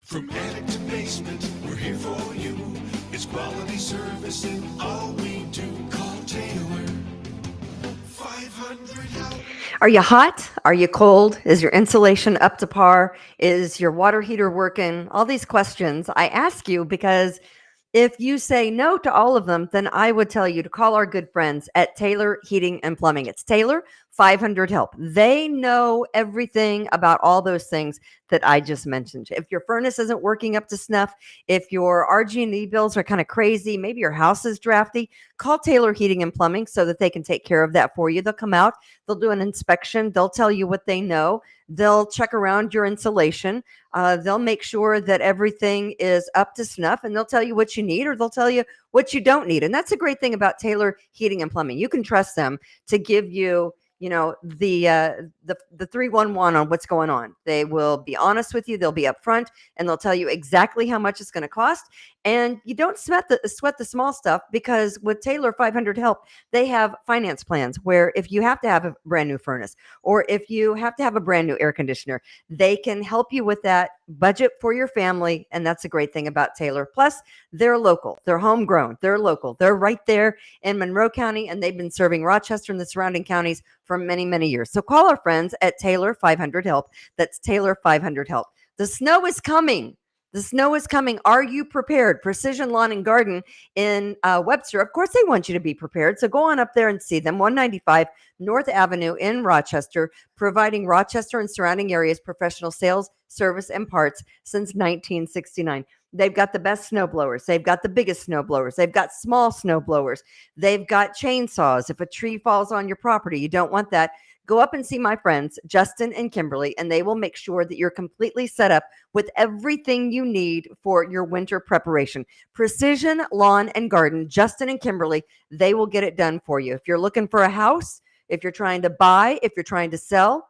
From attic to basement, we're here for you. It's quality service in all we do. Call Taylor. 500 help. Are you hot? Are you cold? Is your insulation up to par? Is your water heater working? All these questions I ask you because if you say no to all of them, then I would tell you to call our good friends at Taylor Heating and Plumbing. It's Taylor 500 Help. They know everything about all those things that I just mentioned. If your furnace isn't working up to snuff, if your RG&E bills are kind of crazy, maybe your house is drafty, call Taylor Heating and Plumbing so that they can take care of that for you. They'll come out, they'll do an inspection, they'll tell you what they know, they'll check around your insulation. They'll make sure that everything is up to snuff, and they'll tell you what you need, or they'll tell you what you don't need. And that's a great thing about Taylor Heating and Plumbing. You can trust them to give you, the 311 on what's going on. They will be honest with you. They'll be upfront, and they'll tell you exactly how much it's going to cost. And you don't sweat the small stuff, because with Taylor 500 Help, they have finance plans where if you have to have a brand new furnace, or if you have to have a brand new air conditioner, they can help you with that budget for your family. And that's a great thing about Taylor. Plus, they're local, they're homegrown, they're local, they're right there in Monroe County, and they've been serving Rochester and the surrounding counties for many, many years. So call our friends at Taylor 500 Help. That's Taylor 500 Help. The snow is coming. The snow is coming. Are you prepared? Precision Lawn and Garden in Webster. Of course, they want you to be prepared. So go on up there and see them. 195 North Avenue in Rochester, providing Rochester and surrounding areas professional sales, service, and parts since 1969. They've got the best snow blowers. They've got the biggest snow blowers. They've got small snow blowers. They've got chainsaws. If a tree falls on your property, you don't want that. Go up and see my friends, Justin and Kimberly, and they will make sure that you're completely set up with everything you need for your winter preparation. Precision Lawn and Garden, Justin and Kimberly, they will get it done for you. If you're looking for a house, if you're trying to buy, if you're trying to sell,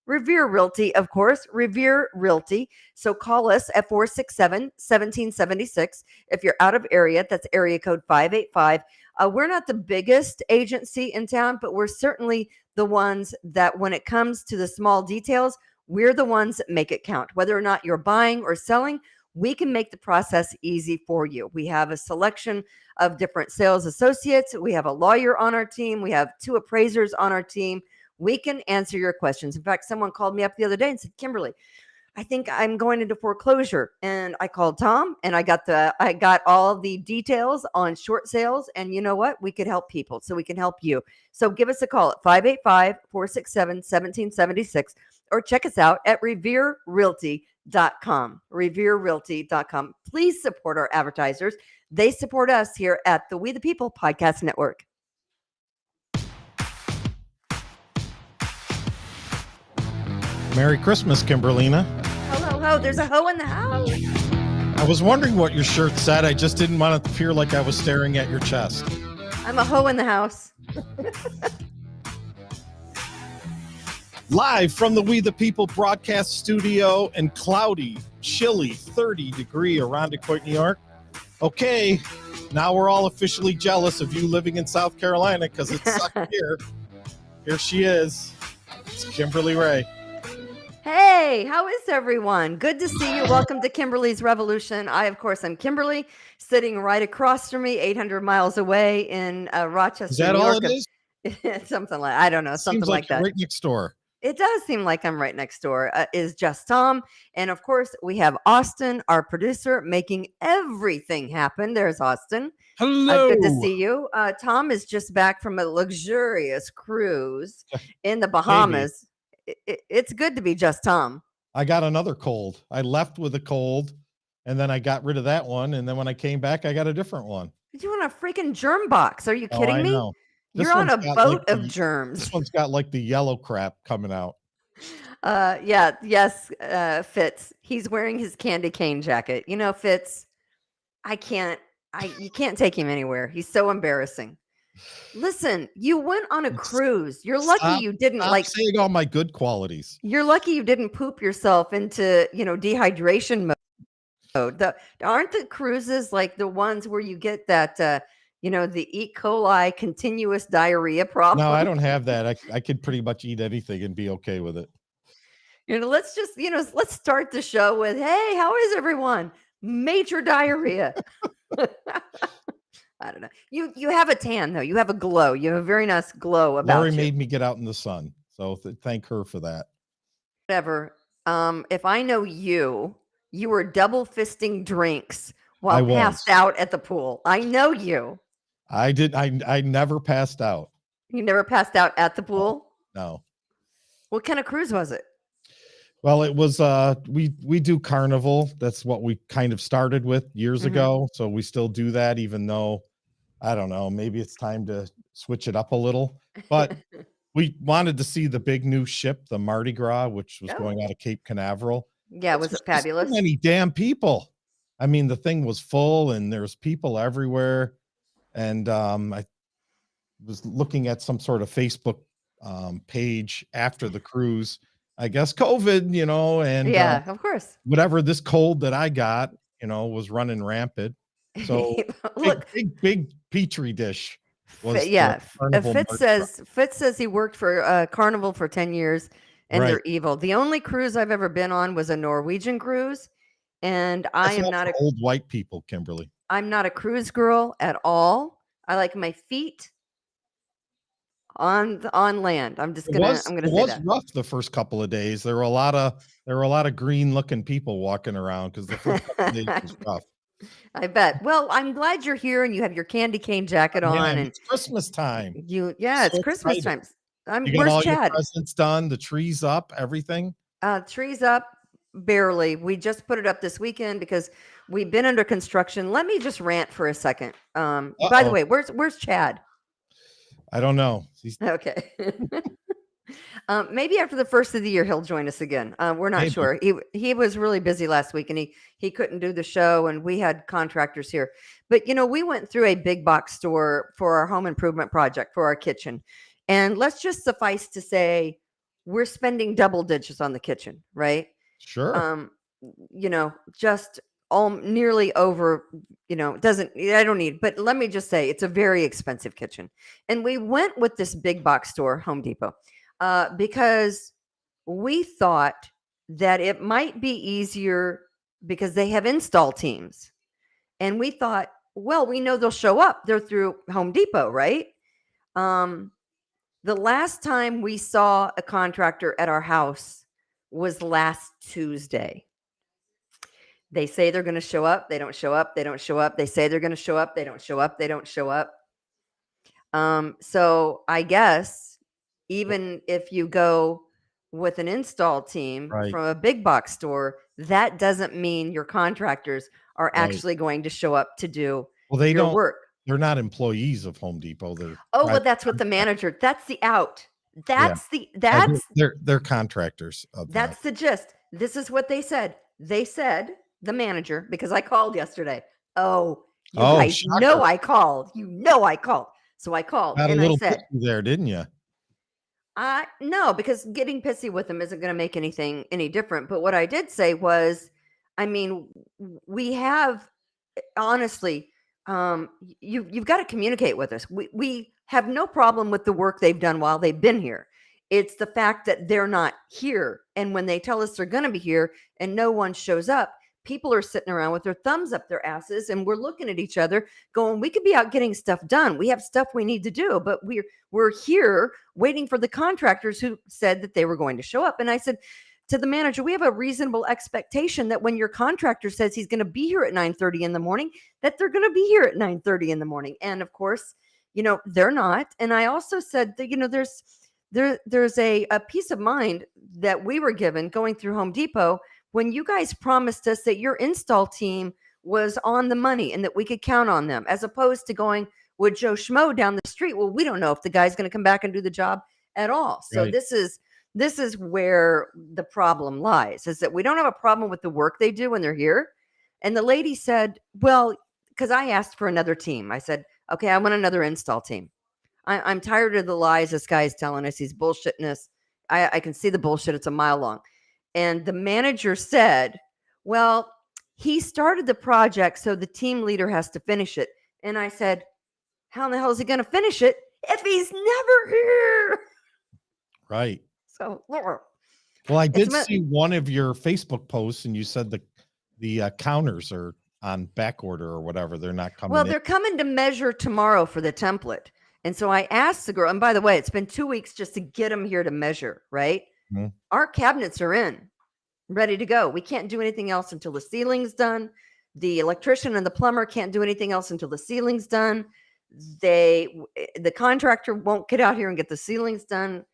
Revere Realty, of course, Revere Realty. So call us at 467-1776. If you're out of area, that's area code 585. We're not the biggest agency in town, but we're certainly the ones that, when it comes to the small details, we're the ones that make it count. Whether or not you're buying or selling, we can make the process easy for you. We have a selection of different sales associates. We have a lawyer on our team. We have 2 appraisers on our team. We can answer your questions. In fact, someone called me up the other day and said, Kimberly, I think I'm going into foreclosure. And I called Tom, and I got all the details on short sales. And you know what? We could help people. So we can help you. So give us a call at 585-467-1776, or check us out at revererealty.com. Revererealty.com. Please support our advertisers. They support us here at the We the People Podcast Network. Merry Christmas, Kimberlina. Ho, there's a hoe in the house. I was wondering what your shirt said. I just didn't want it to appear like I was staring at your chest. I'm a hoe in the house. Live from the We the People broadcast studio in cloudy, chilly, 30-degree Irondequoit, New York. Okay, now we're all officially jealous of you living in South Carolina because it's sucked here. Here she is. It's Kimberly Ray. Hey, how is everyone? Good to see you. Welcome to Kimberly's Revolution. Of course, I'm Kimberly, sitting right across from me, 800 miles away in Rochester, Is that New all York. it is? Something like, I don't know, something Seems like that. Right next door. It does seem like I'm right next door. Is just Tom. And of course, we have Austin, our producer, making everything happen. There's Austin. Hello. Good to see you. Tom is just back from a luxurious cruise in the Bahamas. It's good to be just Tom. I got another cold. I left with a cold, and then I got rid of that one. And then when I came back, I got a different one. You want a freaking germ box? Are you kidding I me? know. You're on a boat of germs. This one's got like the yellow crap coming out. Fitz. He's wearing his candy cane jacket. You know, Fitz, you can't take him anywhere. He's so embarrassing. Listen, you went on a cruise. You're lucky you didn't saying all my good qualities. You're lucky you didn't poop yourself into, dehydration mode. Aren't the cruises like the ones where you get that, the E. coli continuous diarrhea problem? No, I don't have that. I could pretty much eat anything and be okay with it. Let's just, let's start the show with, hey, how is everyone? Major diarrhea. I don't know. You have a tan though. You have a glow. You have a very nice glow about Lori you. made me get out in the sun, so thank her for that. Whatever. If I know you were double fisting drinks while passed out at the pool. I know you. I did. I never passed out. You never passed out at the pool? No. What kind of cruise was it? Well, it was we do Carnival. That's what we kind of started with years ago. So we still do that, even though I don't know, maybe it's time to switch it up a little. But we wanted to see the big new ship, the Mardi Gras, which was going out of Cape Canaveral. Yeah, was it fabulous? So many damn people. I mean, the thing was full and there's people everywhere. And I was looking at some sort of Facebook page after the cruise. I guess COVID, and yeah, of course. Whatever this cold that I got, was running rampant. So look, big petri dish. Was Fitz says he worked for Carnival for 10 years and they're evil. The only cruise I've ever been on was a Norwegian cruise, and I am not old white people, Kimberly. I'm not a cruise girl at all. I like my feet on land. I'm gonna say that. It was rough the first couple of days. There were a lot of green looking people walking around because the first couple of days was rough. I bet. Well, I'm glad you're here and you have your candy cane jacket on, and it's Christmas time. It's Christmas time. You got all your presents done, the trees up, everything. Trees up, barely. We just put it up this weekend because we've been under construction. Let me just rant for a second. By the way, where's Chad? I don't know. Okay. Maybe after the first of the year, he'll join us again. We're not sure. He was really busy last week and he couldn't do the show, and we had contractors here. But, we went through a big box store for our home improvement project for our kitchen. And let's just suffice to say, we're spending double digits on the kitchen, right? Sure. Just nearly over, I don't need, but let me just say it's a very expensive kitchen. And we went with this big box store, Home Depot, because we thought that it might be easier because they have install teams. And we thought, well, we know they'll show up. They're through Home Depot, right? The last time we saw a contractor at our house was last Tuesday. They say they're going to show up. They don't show up. They don't show up. They say they're going to show up. They don't show up. They don't show up. So I guess even if you go with an install team from a big box store, that doesn't mean your contractors are actually going to show up to do your work. They're not employees of Home Depot. That's what the manager. That's the out. They're contractors. That's the gist. This is what they said. They said, the manager, because I called yesterday. You guys know I called. I called. So I called. Got a little pissy there, didn't you? No, because getting pissy with them isn't going to make anything any different. But what I did say was, we have, honestly, you've got to communicate with us. We have no problem with the work they've done while they've been here. It's the fact that they're not here. And when they tell us they're going to be here and no one shows up, people are sitting around with their thumbs up their asses, and we're looking at each other going, we could be out getting stuff done. We have stuff we need to do, but we're here waiting for the contractors who said that they were going to show up. And I said to the manager, we have a reasonable expectation that when your contractor says he's going to be here at 9:30 in the morning, that they're going to be here at 9:30 in the morning. And of course, they're not. And I also said that, there's a peace of mind that we were given going through Home Depot when you guys promised us that your install team was on the money and that we could count on them, as opposed to going with Joe Schmo down the street. Well, we don't know if the guy's going to come back and do the job at all. So this is where the problem lies, is that we don't have a problem with the work they do when they're here. And the lady said, well, because I asked for another team. I said, okay, I want another install team. I'm tired of the lies this guy is telling us. He's bullshitting us. I can see the bullshit. It's a mile long. And the manager said, well, he started the project, so the team leader has to finish it. And I said, how in the hell is he going to finish it if he's never here? Right. So Well, I did It's meant, see one of your Facebook posts, and you said the counters are on back order or whatever. They're not coming well, in. they're coming to measure tomorrow for the template. And so I asked the girl, and by the way, it's been 2 weeks just to get them here to measure, right? Mhm. Our cabinets are in, ready to go. We can't do anything else until the ceiling's done. The electrician and the plumber can't do anything else until the ceiling's done. The contractor won't get out here and get the ceilings done.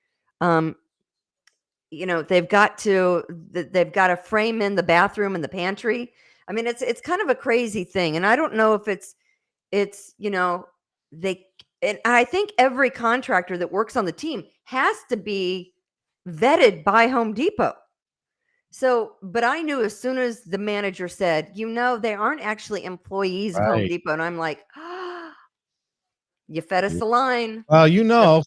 They've got to frame in the bathroom and the pantry. I mean, it's kind of a crazy thing, and I don't know if it's they and I think every contractor that works on the team has to be vetted by Home Depot. So, but I knew as soon as the manager said, they aren't actually employees of Home Right. Depot, and I'm like, you fed us a line. Well,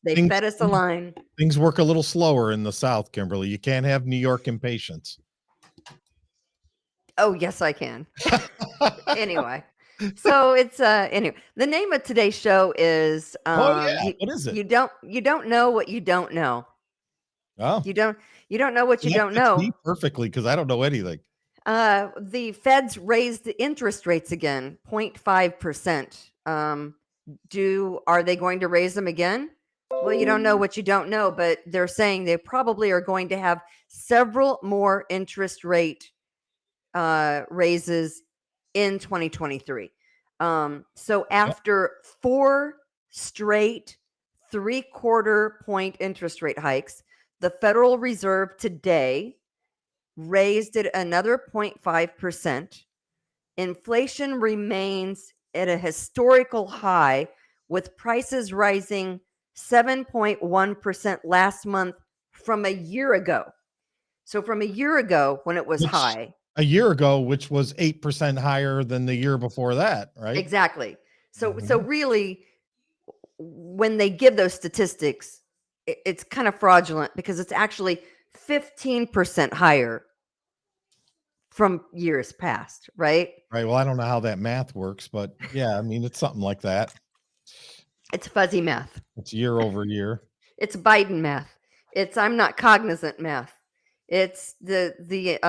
They things fed us a line. things work a little slower in the South, Kimberly. You can't have New York impatience. Oh, yes, I can. Anyway, so it's anyway. The name of today's show is What is it? you don't know what you don't know. Oh, You don't know what you that don't fits know. me perfectly because I don't know anything. The Feds raised the interest rates again, 0.5%. Are they going to raise them again? Well, you don't know what you don't know, but they're saying they probably are going to have several more interest rate raises in 2023. So after 4 straight 3/4 point interest rate hikes, the Federal Reserve today raised it another 0.5%. Inflation remains at a historical high, with prices rising 7.1% last month from a year ago. So from a year ago when it was high. A year ago, which was 8% higher than the year before that, right? Exactly. So Mhm. really, when they give those statistics, it's kind of fraudulent because it's actually 15% higher from years past, right? Right. Well, I don't know how that math works, but yeah, I mean, it's something like that. It's fuzzy math. It's year over year. It's Biden math. It's I'm not cognizant math. It's the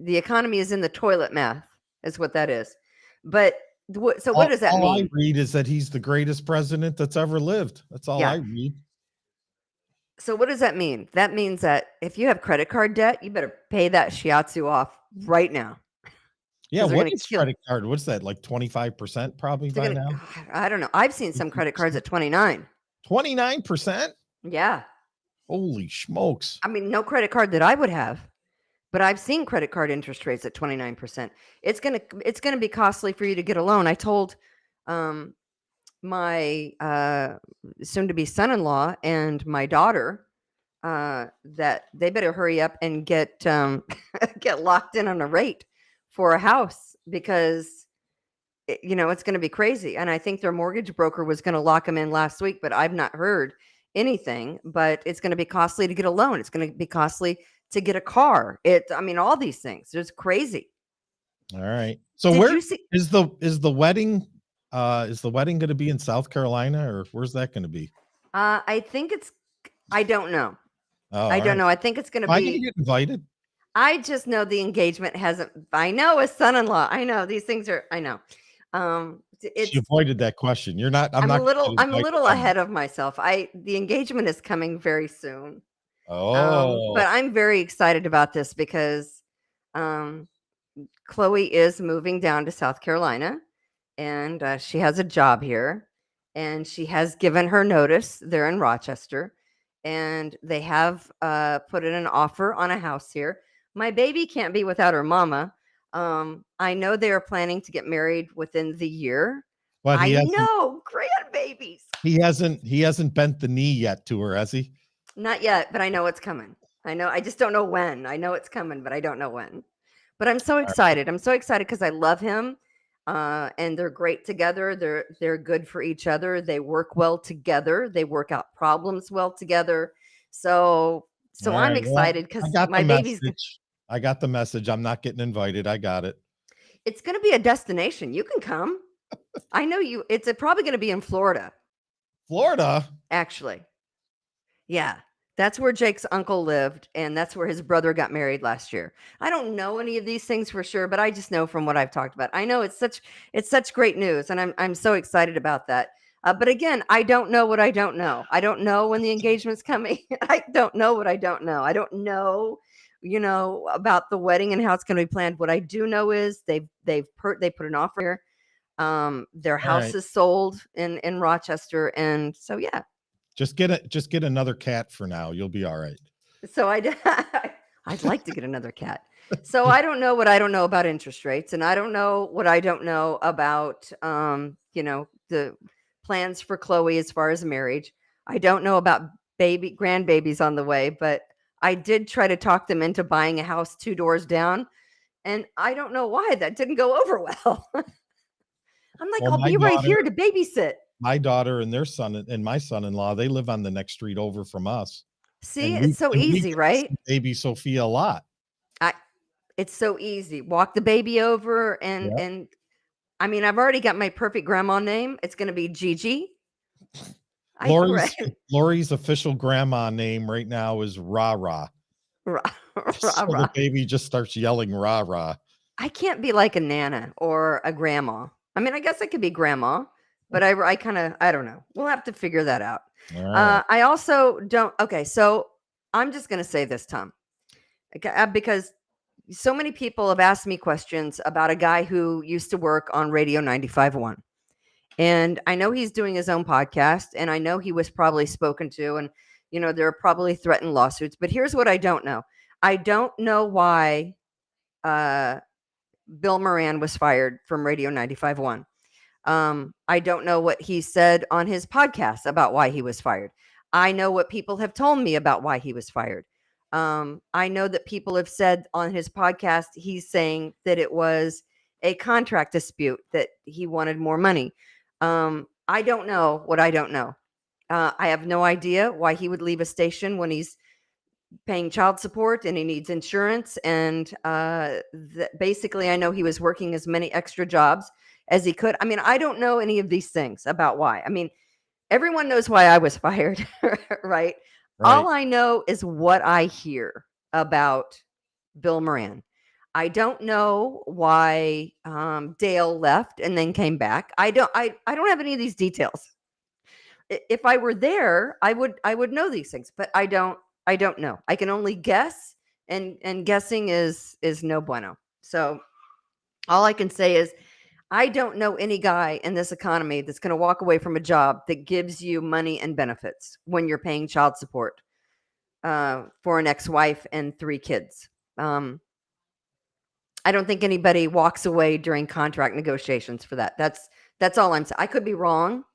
economy is in the toilet math is what that is. But so what does that All I mean? read is that he's the greatest president that's ever lived. That's all I Yeah. read. So what does that mean? That means that if you have credit card debt, you better pay that shiatsu off right now. Yeah. They're What going to is kill. credit card? What's that? Like 25% probably They're by going now? to. I don't know. I've seen some credit cards at 29. 29%? Yeah. Holy smokes. I mean, no credit card that I would have, but I've seen credit card interest rates at 29%. It's gonna be costly for you to get a loan. I told my soon to be son-in-law and my daughter that they better hurry up and get get locked in on a rate for a house because it's going to be crazy. And I think their mortgage broker was going to lock them in last week, but I've not heard anything. But it's going to be costly to get a loan. It's going to be costly to get a car. I mean, all these things. It's crazy. All right. So Did where you see? is the wedding? Is the wedding going to be in South Carolina, or where's that going to be? I think I don't know. Oh, I all don't right. know. I think it's going to Am I going to be. get invited? I just know the engagement hasn't. I know a son-in-law. I know these things are. I know. She It's. avoided that question. You're not. I'm I'm a not. little. I'm a Invited little on that. ahead of myself. The engagement is coming very soon. Oh, But I'm very excited about this because um, Chloe is moving down to South Carolina, and she has a job here, and she has given her notice. They're in Rochester, and they have put in an offer on a house here. My baby can't be without her mama. I know they are planning to get married within the year. but I know, grandbabies. he hasn't bent the knee yet to her, has he? Not yet, but I know it's coming. I just don't know when. I know it's coming, but I don't know when. But I'm so excited. I'm so excited because I love him. And they're great together. They're good for each other. They work well together. They work out problems well together. So All I'm right. Well, excited I because got the my baby's message. I got the message. I'm not getting invited. I got it. it's gonna be a destination. You can come. I know you it's probably gonna be in Florida, Florida. actually. Yeah. That's where Jake's uncle lived, and that's where his brother got married last year. I don't know any of these things for sure, but I just know from what I've talked about. I know it's such great news, and I'm so excited about that. But again, I don't know what I don't know. I don't know when the engagement's coming. I don't know what I don't know. I don't know, about the wedding and how it's going to be planned. What I do know is they put an offer here. Their All house right. is sold in Rochester, and so yeah. Just get another cat for now. You'll be all right. So I'd like to get another cat. So I don't know what I don't know about interest rates, and I don't know what I don't know about the plans for Chloe as far as marriage. I don't know about grandbabies on the way, but I did try to talk them into buying a house 2 doors down, and I don't know why that didn't go over well. I'm like, Well, I'll be right here to babysit. my daughter and their son and my son-in-law, they live on the next street over from us. See, it's so We easy, get to right? see baby Sophia a lot. It's so easy. Walk the baby over Yeah. and I mean, I've already got my perfect grandma name. It's going to be Gigi. Lori's official grandma name right now is Rah Rah. Rah, So rah, the rah. baby just starts yelling Rah Rah. I can't be like a nana or a grandma. I mean, I guess I could be grandma, but I kind of, I don't know. We'll have to figure that out. All right. I also don't. Okay, so I'm just going to say this, Tom, okay, because so many people have asked me questions about a guy who used to work on Radio 95.1. And I know he's doing his own podcast, and I know he was probably spoken to, and there are probably threatened lawsuits. But here's what I don't know: I don't know why Bill Moran was fired from Radio 95.1. I don't know what he said on his podcast about why he was fired. I know what people have told me about why he was fired. I know that people have said on his podcast he's saying that it was a contract dispute, that he wanted more money. I don't know what I don't know. I have no idea why he would leave a station when he's paying child support and he needs insurance. And basically, I know he was working as many extra jobs as he could. I mean, I don't know any of these things about why. I mean, everyone knows why I was fired, right? All I know is what I hear about Bill Moran. I don't know why Dale left and then came back. I don't have any of these details. If I were there, I would know these things, but I don't know. I can only guess, and guessing is no bueno. So all I can say is I don't know any guy in this economy that's going to walk away from a job that gives you money and benefits when you're paying child support for an ex-wife and 3 kids. I don't think anybody walks away during contract negotiations for that. That's all I'm saying. I could be wrong.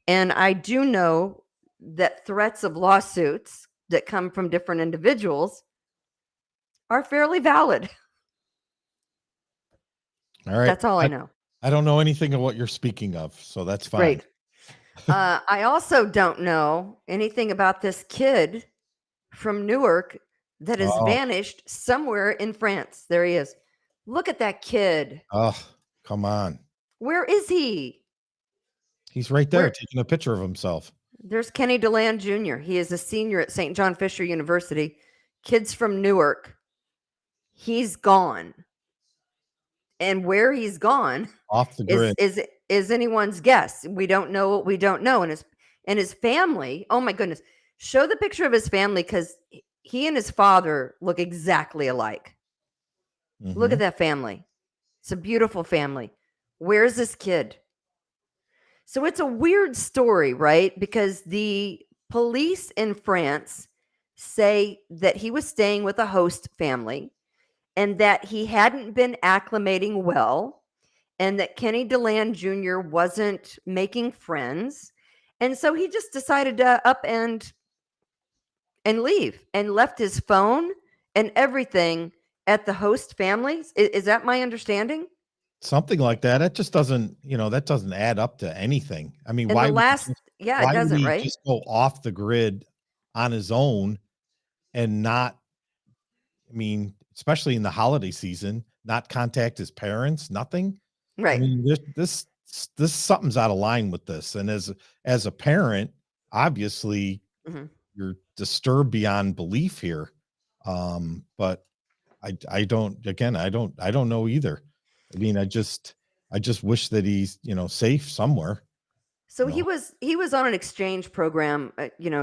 And I do know that threats of lawsuits that come from different individuals are fairly valid. All right. That's all I know. I don't know anything of what you're speaking of, so that's fine. Great. I also don't know anything about this kid from Newark that has vanished somewhere in France. There he is. Look at that kid. Oh, come on. Where is he? He's right there taking a picture of himself. There's Kenny DeLand Jr. He is a senior at St. John Fisher University. Kids from Newark. He's gone. And where he's gone off the grid is anyone's guess. We don't know what we don't know. And his family, oh my goodness. Show the picture of his family, because he and his father look exactly alike. Mm-hmm. Look at that family. It's a beautiful family. Where's this kid? So it's a weird story, right? Because the police in France say that he was staying with a host family and that he hadn't been acclimating well, and that Kenny DeLand Jr. wasn't making friends. And so he just decided to up and leave, and left his phone and everything at the host families. Is that my understanding? Something like that. It just doesn't, that doesn't add up to anything. I mean, it doesn't, would right? Just go off the grid on his own and not, especially in the holiday season, not contact his parents, nothing. Right. I mean, this something's out of line with this. And as a parent, obviously, mm-hmm. you're disturbed beyond belief here. But I don't know either. I mean, I just wish that he's, safe somewhere. So You know, he was on an exchange program,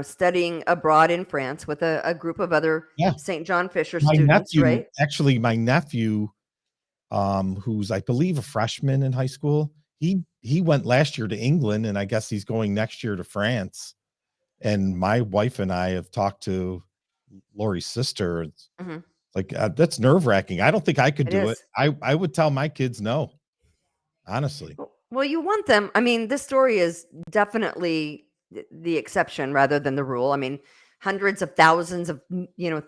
studying abroad in France with a group of other yeah. St. John Fisher My students, nephew, right? actually, who's I believe a freshman in high school. He went last year to England, and I guess he's going next year to France. And my wife and I have talked to Lori's sister. It's Mhm. like that's nerve wracking. I don't think I could It do it. is. I would tell my kids no, honestly. Well, you want them. I mean, this story is definitely the exception rather than the rule. I mean, hundreds of thousands of,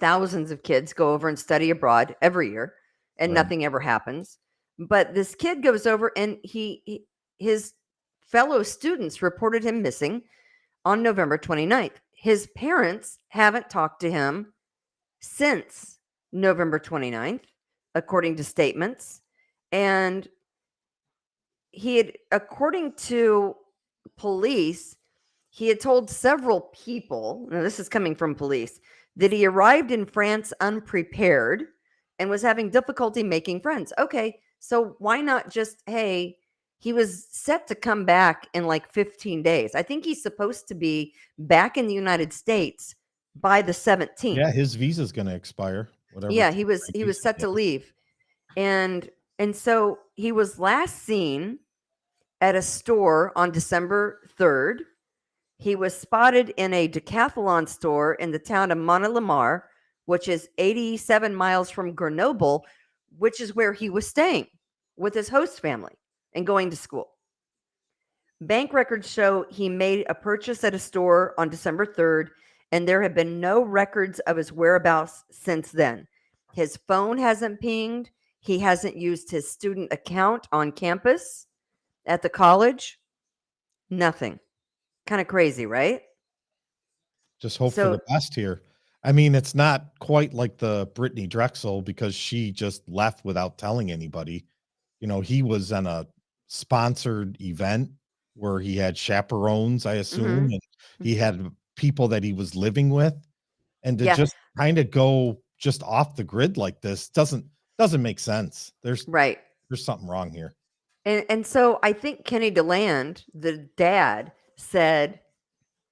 thousands of kids go over and study abroad every year and Right. nothing ever happens. But this kid goes over and his fellow students reported him missing on November 29th. His parents haven't talked to him since November 29th, according to statements. And he had, according to police, he had told several people, now this is coming from police, that he arrived in France unprepared and was having difficulty making friends. Okay, so why not just, hey, he was set to come back in like 15 days. I think he's supposed to be back in the United States by the 17th. Yeah, his visa's going to expire. Whatever. Yeah, he was set to leave. And so he was last seen at a store on December 3rd. He was spotted in a decathlon store in the town of Mont-Lamar, which is 87 miles from Grenoble, which is where he was staying with his host family and going to school. Bank records show he made a purchase at a store on December 3rd, and there have been no records of his whereabouts since then. His phone hasn't pinged. He hasn't used his student account on campus at the college. Nothing. Kind of crazy, right? Just hope for So, the best here. I mean, it's not quite like the Brittany Drexel because she just left without telling anybody. He was on a sponsored event where he had chaperones, I assume, mhm. and he had people that he was living with. And to Yeah, just kind of go just off the grid like this doesn't make sense. right. There's something wrong here. And so I think Kenny DeLand, the dad, said,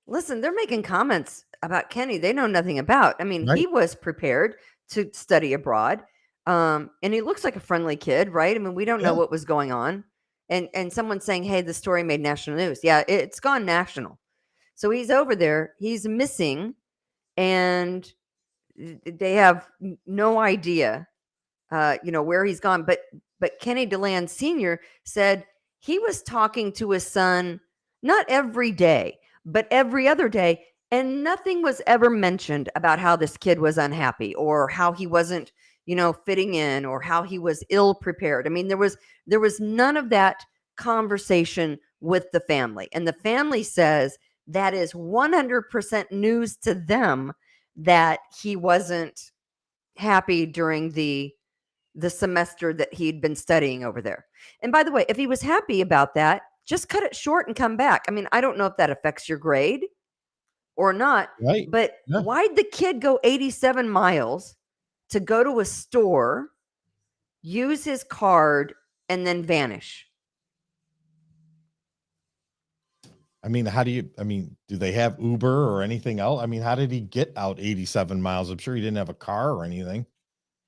listen, they're making comments about Kenny they know nothing about. I mean, he Right. was prepared to study abroad. And he looks like a friendly kid, right? I mean, we don't know Yeah. what was going on. And someone's saying, hey, the story made national news. Yeah, it's gone national. So he's over there, he's missing, and they have no idea where he's gone. But Kenny DeLand Sr. said he was talking to his son not every day, but every other day, and nothing was ever mentioned about how this kid was unhappy or how he wasn't, fitting in or how he was ill prepared. I mean, there was none of that conversation with the family. And the family says that is 100% news to them that he wasn't happy during the semester that he'd been studying over there. And by the way, if he was happy about that, just cut it short and come back. I mean, I don't know if that affects your grade or not, Right. but Yeah. why'd the kid go 87 miles to go to a store, use his card, and then vanish? I mean, do they have Uber or anything else? I mean, how did he get out 87 miles? I'm sure he didn't have a car or anything.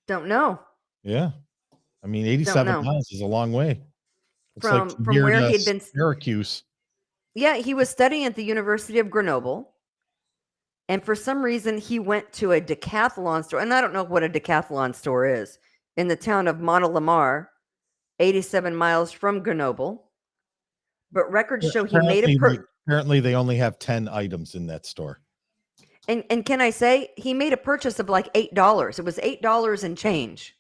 Don't know. Yeah. I mean, Don't 87 know. miles is a long way. It's like From here where to he'd been. Syracuse. Yeah, he was studying at the University of Grenoble. And for some reason, he went to a decathlon store. And I don't know what a decathlon store is in the town of Mont-Lamar, 87 miles from Grenoble. But records show he made Apparently, they only have 10 items in that store. And can I say he made a purchase of like $8. It was $8 and change,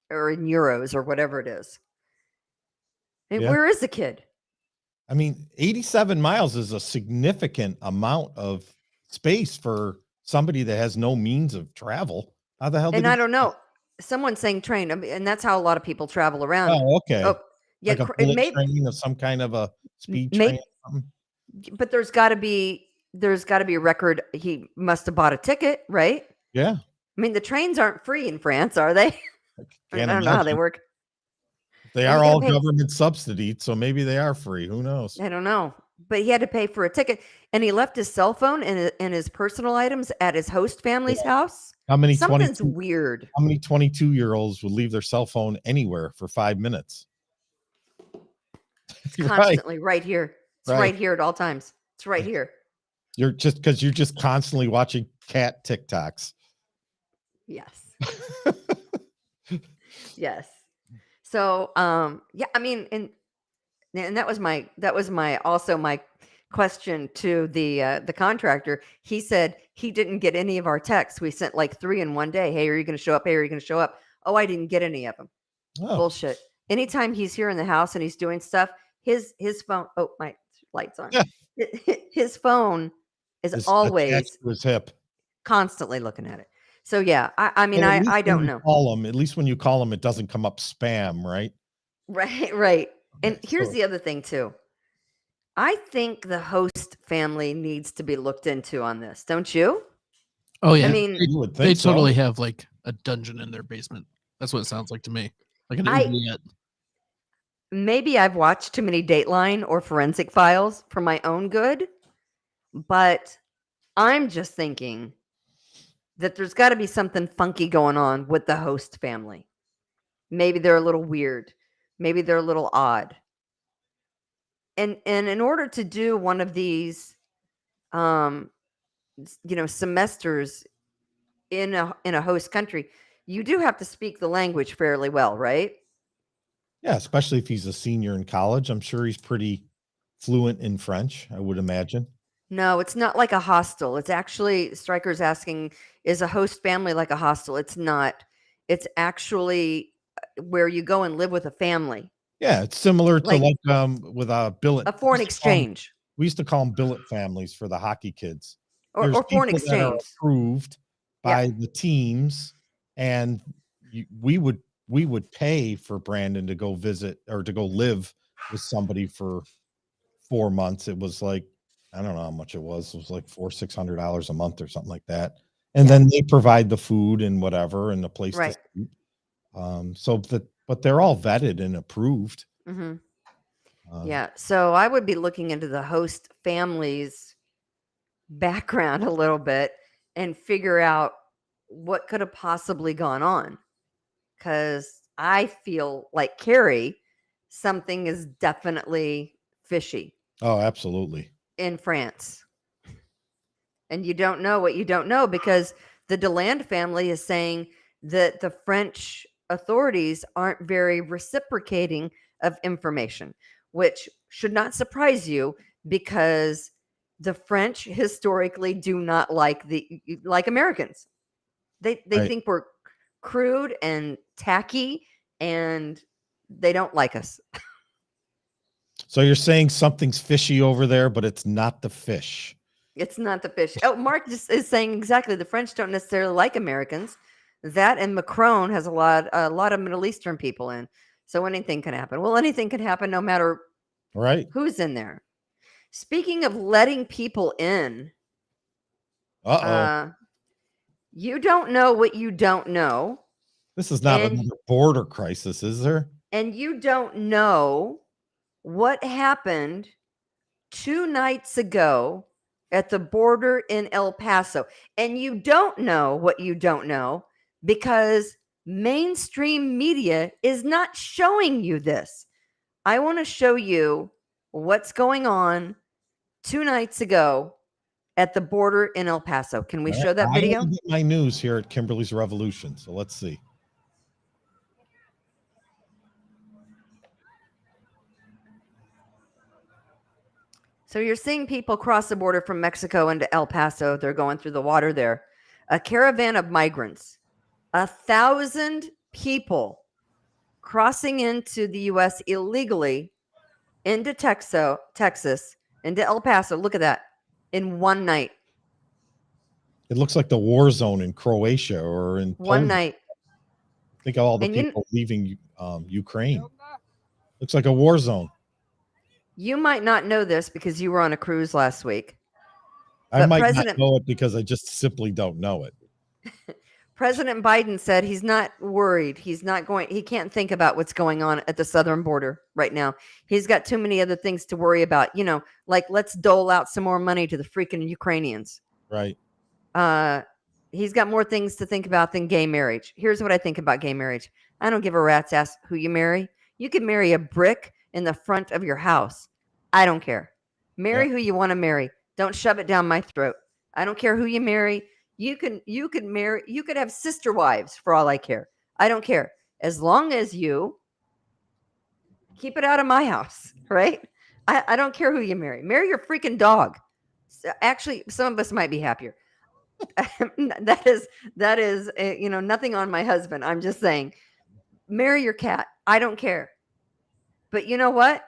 or in euros or whatever it is. And Yeah. where is the kid? I mean, 87 miles is a significant amount of space for somebody that has no means of travel. How the hell did And he I don't know. Someone's saying train, I mean, and that's how a lot of people travel around. Oh, okay. Oh, yeah, Like a it bullet may, train of some kind of a speed may, train or something? but there's got to be there's got to be a record. He must have bought a ticket, right? Yeah. I mean, the trains aren't free in France, are they? I Can't don't know how they imagine. work. They But he are had to all pay. government subsidied, so maybe they are free. Who knows? I don't know. But he had to pay for a ticket, and he left his cell phone and his personal items at his host family's house. How many Something's weird. 22-year-olds would leave their cell phone anywhere for 5 minutes? It's You're right. constantly right here. It's right here at all times. It's right here. You're just constantly watching cat TikToks. Yes. Yes. So, yeah, I mean, and that was my also my question to the contractor. He said he didn't get any of our texts. We sent like 3 in one day. Hey, are you going to show up? Hey, are you going to show up? Oh, I didn't get any of them. Oh, Bullshit. Anytime he's here in the house and he's doing stuff, his phone. Oh, my light's on. His phone is it's always attached to his hip. constantly looking at it. So yeah, I mean, And at least I when don't you know. Call him. At least when you call him, it doesn't come up spam, right? Right. And Okay, here's so- the other thing too. I think the host family needs to be looked into on this, don't you? Oh yeah, I mean, You would they think so. totally have like a dungeon in their basement. That's what it sounds like to me, like an oubliette. maybe I've watched too many Dateline or Forensic Files for my own good, but I'm just thinking that there's got to be something funky going on with the host family. Maybe they're a little weird. Maybe they're a little odd. And in order to do one of these semesters in a host country, you do have to speak the language fairly well, right? Yeah, especially if he's a senior in college. I'm sure he's pretty fluent in French, I would imagine. No, it's not like a hostel. It's actually, Stryker's asking, is a host family like a hostel? It's not. It's actually where you go and live with a family. Yeah, it's similar to Like- with a billet. A foreign exchange. We used to call them billet families for the hockey kids. Or There's foreign people that are exchange. approved by the teams, and we would pay for Brandon to go visit or to go live with somebody for 4 months. It was like, I don't know how much it was. It was like $600 a month or something like that. And then they provide the food and whatever and the place Right. to sleep. But they're all vetted and approved. Mm-hmm. Um, Yeah. So I would be looking into the host family's background a little bit and figure out what could have possibly gone on. Because I feel like Carrie, something is definitely fishy Oh, absolutely. in France. And you don't know what you don't know, because the Deland family is saying that the French authorities aren't very reciprocating of information, which should not surprise you, because the French historically do not like Americans. They Right. think we're crude and tacky, and they don't like us. So you're saying something's fishy over there, but it's not the fish. It's not the fish. Oh, Mark just is saying exactly. The French don't necessarily like Americans. That and Macron has a lot of Middle Eastern people in. So anything can happen. Well, anything can happen no matter Right. who's in there. Speaking of letting people in, you don't know what you don't know. This is not and- another border crisis, is there? And you don't know what happened 2 nights ago at the border in El Paso. And you don't know what you don't know because mainstream media is not showing you this. I want to show you what's going on 2 nights ago at the border in El Paso. Can we show that I video? only get my news here at Kimberly's Revolution. So let's see. So you're seeing people cross the border from Mexico into El Paso. They're going through the water there. A caravan of migrants, 1,000 people crossing into the U.S. illegally into Texas, into El Paso. Look at that, in one night. It looks like the war zone in Croatia or in One Poland. night. Think of all the And people leaving Ukraine. Looks like a war zone. You might not know this because you were on a cruise last week. I But might President not know it because I just simply don't know it. President Biden said he's not worried. He can't think about what's going on at the southern border right now. He's got too many other things to worry about, like let's dole out some more money to the freaking Ukrainians. Right. He's got more things to think about than gay marriage. Here's what I think about gay marriage. I don't give a rat's ass who you marry. You can marry a brick in the front of your house. I don't care. Marry who you want to marry. Don't shove it down my throat. I don't care who you marry. You could have sister wives for all I care. I don't care. As long as you keep it out of my house, right? I don't care who you marry. Marry your freaking dog. Actually, some of us might be happier. that is nothing on my husband. I'm just saying, marry your cat. I don't care. But you know what?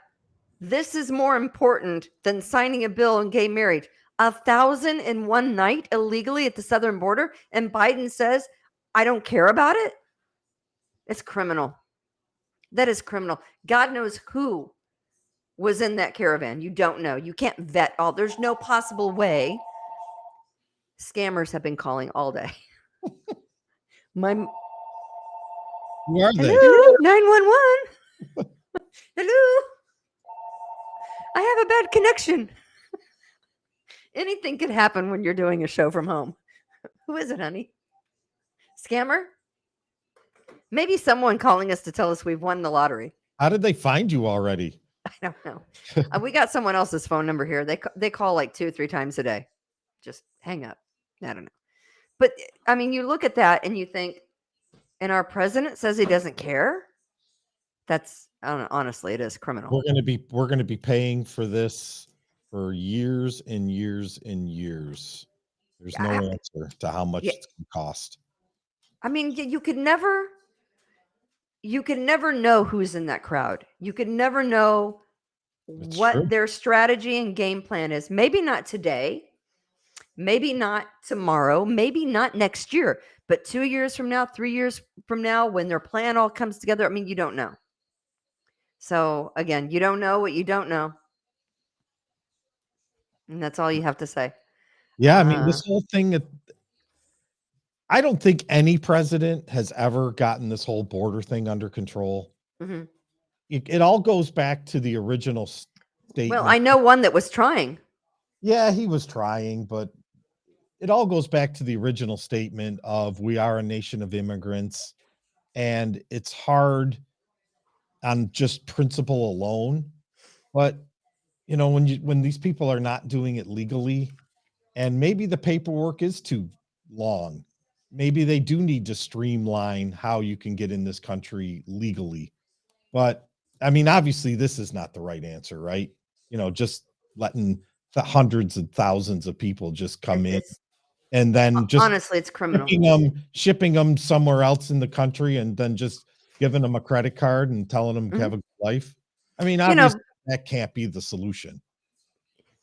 This is more important than signing a bill on gay marriage. 1,001 night illegally at the southern border, and Biden says, I don't care about it. It's criminal. That is criminal. God knows who was in that caravan. You don't know. You can't vet all. There's no possible way. Scammers have been calling all day. Who are they? Hello, 911. Hello. I have a bad connection. Anything could happen when you're doing a show from home. Who is it, honey? Scammer? Maybe someone calling us to tell us we've won the lottery. How did they find you already? I don't know. We got someone else's phone number here. They call like 2 or 3 times a day. Just hang up. I don't know. But I mean, you look at that and you think, and our president says he doesn't care. That's, I don't know, honestly, it is criminal. We're gonna be paying for this for years and years and years. There's no answer to how much it's gonna cost. I mean, you could never know who's in that crowd. You could never know what their strategy and game plan is. Maybe not today, maybe not tomorrow, maybe not next year, but 2 years from now, 3 years from now, when their plan all comes together, I mean, you don't know. So again, you don't know what you don't know. And that's all you have to say. Yeah, I mean, this whole thing, I don't think any president has ever gotten this whole border thing under control. Mhm. It all goes back to the original statement. Well, I know one that was trying. Yeah, he was trying, but it all goes back to the original statement of we are a nation of immigrants, and it's hard on just principle alone. But when these people are not doing it legally, and maybe the paperwork is too long, maybe they do need to streamline how you can get in this country legally. But I mean, obviously this is not the right answer, right? Just letting the hundreds of thousands of people just come in and then just honestly, it's criminal. Shipping them somewhere else in the country and then just giving them a credit card and telling them to have a good life. I mean, obviously that can't be the solution.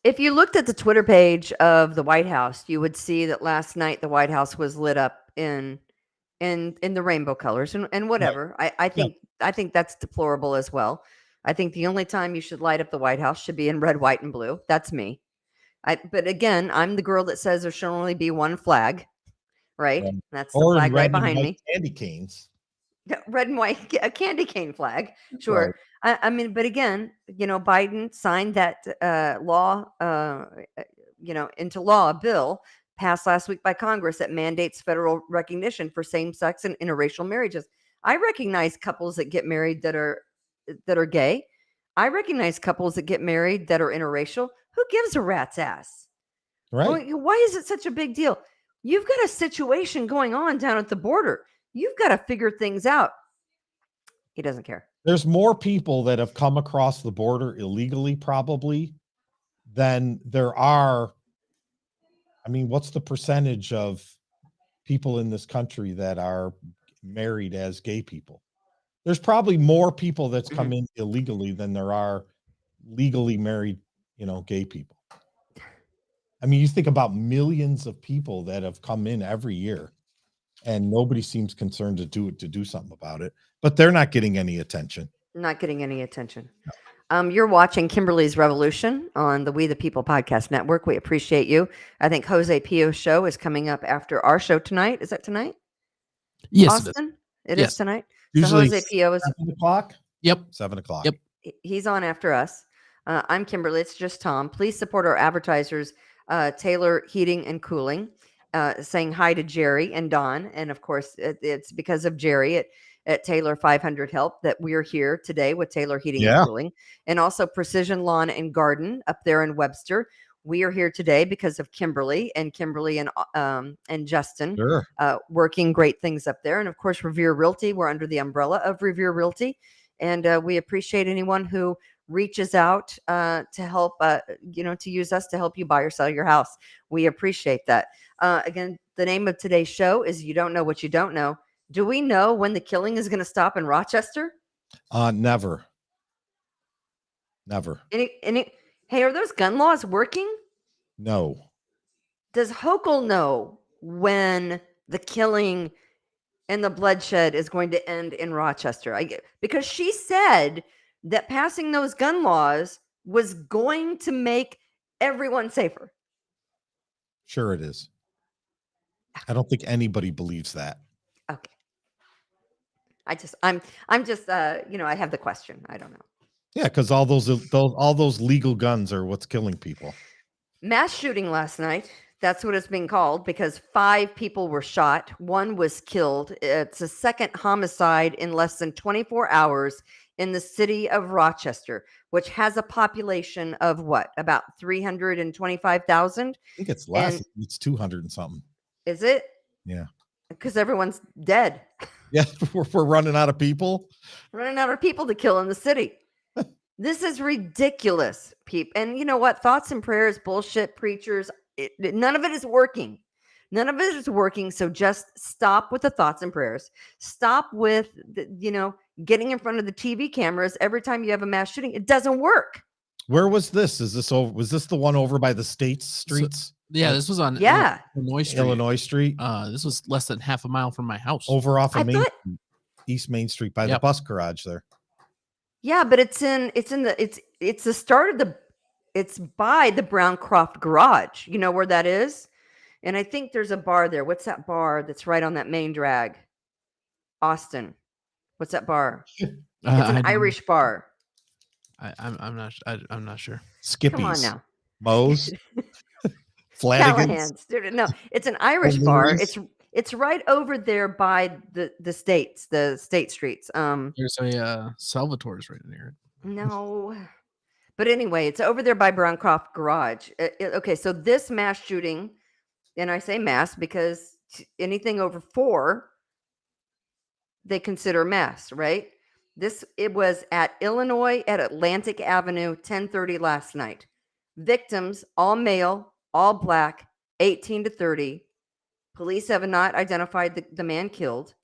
If you looked at the Twitter page of the White House, you would see that last night the White House was lit up in the rainbow colors and whatever. Right. I think that's deplorable as well. I think the only time you should light up the White House should be in red, white, and blue. That's me. But again, I'm the girl that says there should only be one flag, right? Yeah. That's the flag right behind me. Candy canes. Red and white, a candy cane flag. Sure. Right. I mean, but again, Biden signed that law, into law, a bill passed last week by Congress that mandates federal recognition for same-sex and interracial marriages. I recognize couples that get married that are gay. I recognize couples that get married that are interracial. Who gives a rat's ass? Right. Why is it such a big deal? You've got a situation going on down at the border. You've got to figure things out. He doesn't care. There's more people that have come across the border illegally probably than there are. I mean, what's the percentage of people in this country that are married as gay people? There's probably more people that's come in illegally than there are legally married, gay people. I mean, you think about millions of people that have come in every year and nobody seems concerned to do something about it, but they're not getting any attention. Not getting any attention. You're watching Kimberly's Revolution on the We the People Podcast Network. We appreciate you. I think Jose Pio's show is coming up after our show tonight. Is that tonight? Yes, it is. Austin? It is Yes. tonight. Usually so Jose Pio is 7 o'clock. Yep. 7 o'clock. Yep. he's on after us. I'm Kimberly. It's just Tom. Please support our advertisers, Taylor Heating and Cooling, saying hi to Jerry and Don. And of course, it's because of Jerry at Taylor 500 Help that we're here today with Taylor Heating and Cooling, and also Precision Lawn and Garden up there in Webster. We are here today because of Kimberly and Justin Sure. working great things up there. And of course, Revere Realty. We're under the umbrella of Revere Realty. And we appreciate anyone who reaches out to help, to use us to help you buy or sell your house. We appreciate that. Again, the name of today's show is You Don't Know What You Don't Know. Do we know when the killing is going to stop in Rochester? Never. Hey, are those gun laws working? No. Does Hochul know when the killing and the bloodshed is going to end in Rochester? Because she said that passing those gun laws was going to make everyone safer. Sure it is. I don't think anybody believes that. Okay. I have the question. I don't know. Yeah, because all those legal guns are what's killing people. Mass shooting last night. That's what it's being called because 5 people were shot. 1 was killed. It's a second homicide in less than 24 hours in the city of Rochester, which has a population of what? About 325,000? I think it's less. It's 200 and something. Is it? Yeah. Because everyone's dead. Yeah, we're running out of people. Running out of people to kill in the city. This is ridiculous, people. And you know what? Thoughts and prayers, bullshit, preachers. None of it is working. None of it is working. So just stop with the thoughts and prayers. Stop with, getting in front of the TV cameras every time you have a mass shooting. It doesn't work. Where was this? Was this the one over by the State Streets? Yeah, this was on Illinois Street. Illinois Street. This was less than half a mile from my house. Over off of East Main Street by the bus garage there. Yeah, but it's the start of it's by the Browncroft garage. You know where that is? And I think there's a bar there. What's that bar that's right on that main drag? Austin. What's that bar? It's an Irish bar. I'm not sure. Skippies. Come on now. Moe's. Flanagan's. Callahan's. Dude, no, it's an Irish bar. It's right over there by the state streets. There's a Salvatore's right in here. No. But anyway, it's over there by Browncroft Garage. Okay, so this mass shooting, and I say mass because anything over 4, they consider mass, right? It was at Illinois at Atlantic Avenue, 10:30 last night. Victims, all male, all black, 18 to 30. Police have not identified the man killed.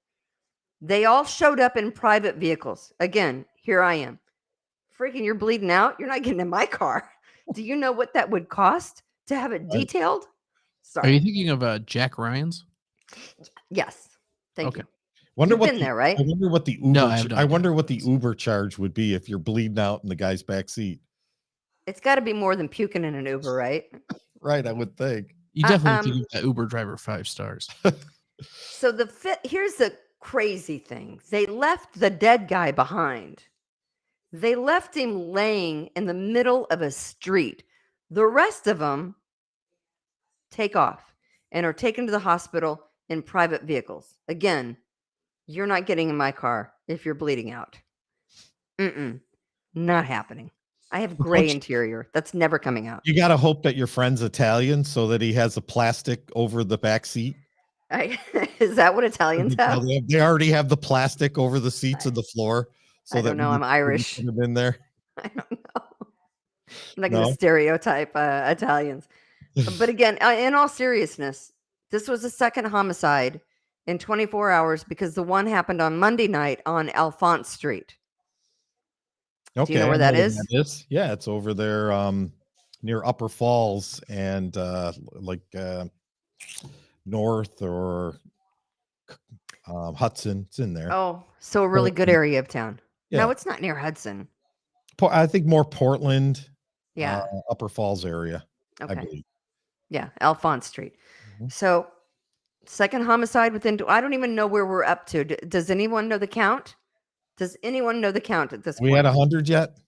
They all showed up in private vehicles. Again, here I am. Freaking, you're bleeding out. You're not getting in my car. Do you know what that would cost to have it detailed? Sorry. Are you thinking of Jack Ryan's? Yes. Thank you. You've been there, right? I wonder what the Uber. I wonder what the Uber charge would be if you're bleeding out in the guy's back seat. It's got to be more than puking in an Uber, right? Right, I would think. You definitely give that Uber driver 5 stars. So here's the crazy thing. They left the dead guy behind. They left him laying in the middle of a street. The rest of them take off and are taken to the hospital in private vehicles. Again, you're not getting in my car if you're bleeding out. Not happening. I have gray interior. That's never coming out. You got to hope that your friend's Italian so that he has a plastic over the back seat. Is that what Italians have? They already have the plastic over the seats and the floor. So I don't know. I'm Irish. Put them in there. I don't know. I'm not going to stereotype Italians. But again, in all seriousness, this was the second homicide in 24 hours because the one happened on Monday night on Alphonse Street. Okay, do you know where that is? Yeah, it's over there near Upper Falls and North or Hudson. It's in there. Oh, so a really good area of town. Yeah. No, it's not near Hudson. I think more Portland, Yeah. Upper Falls area, I Okay. believe. Yeah. Alphonse Street. Mhm. So, second homicide within, I don't even know where we're up to. Does anyone know the count? Does anyone know the count at this We point? had 100 yet?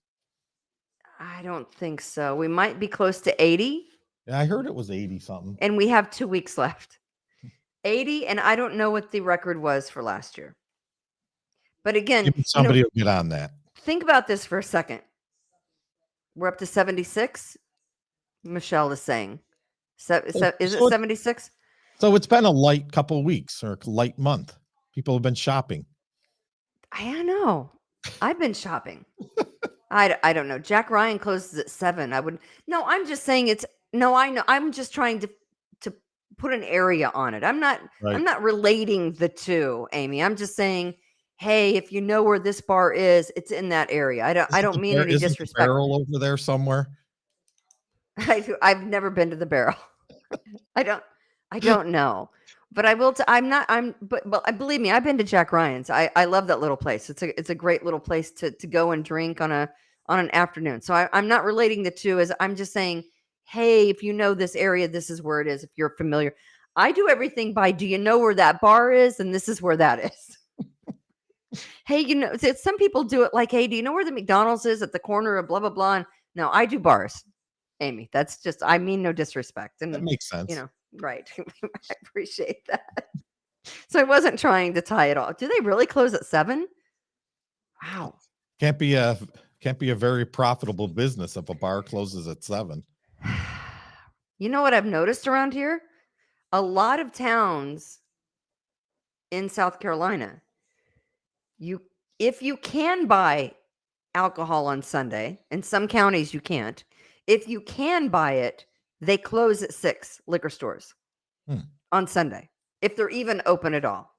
I don't think so. We might be close to 80, Yeah, I heard it was 80 something. and we have 2 weeks left. 80, and I don't know what the record was for last year. But again, Maybe somebody will get on that. think about this for a second. We're up to 76. Michelle is saying. So is it 76? So it's been a light couple of weeks or a light month. People have been shopping. I don't know. I've been shopping. I don't know. Jack Ryan closes at 7. I'm just saying I know. I'm just trying to put an area on it. I'm not relating the two, Amy. I'm just saying, hey, if you know where this bar is, it's in that area. I don't mean any disrespect. The barrel over there somewhere? I've never been to the Barrel. I don't know. But I will. But believe me, I've been to Jack Ryan's. I love that little place. It's a great little place to go and drink on an afternoon. So I'm not relating the two. As I'm just saying, hey, if you know this area, this is where it is. If you're familiar, I do everything by. Do you know where that bar is? And this is where that is. Hey, some people do it like, hey, do you know where the McDonald's is at the corner of blah blah blah? And no, I do bars, Amy. That's just. I mean no disrespect. And that makes sense. Right. I appreciate that. So I wasn't trying to tie it all. Do they really close at 7? Wow. Can't be a very profitable business if a bar closes at 7. You know what I've noticed around here? A lot of towns in South Carolina, if you can buy alcohol on Sunday, in some counties you can't. If you can buy it, they close at 6, liquor stores on Sunday, if they're even open at all.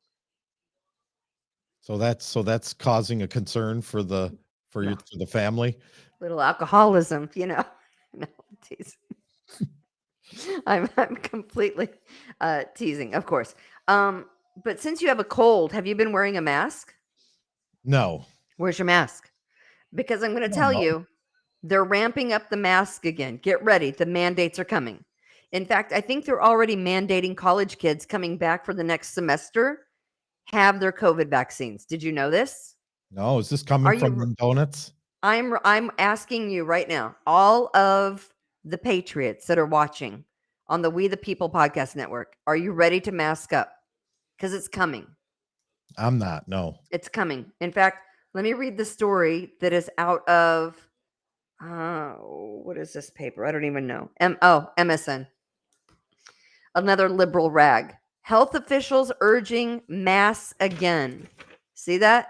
So that's causing a concern for the family. Little alcoholism, No, teasing. I'm completely teasing, of course. But since you have a cold, have you been wearing a mask? No. Where's your mask? Because I'm going to tell you, they're ramping up the mask again. Get ready. The mandates are coming. In fact, I think they're already mandating college kids coming back for the next semester have their COVID vaccines. Did you know this? No, is this coming from them donuts? I'm asking you right now, all of the patriots that are watching on the We the People podcast network, are you ready to mask up? Because it's coming. I'm not. No. It's coming. In fact, let me read the story that is out of what is this paper? I don't even know. MSN. Another liberal rag. Health officials urging masks again. See that?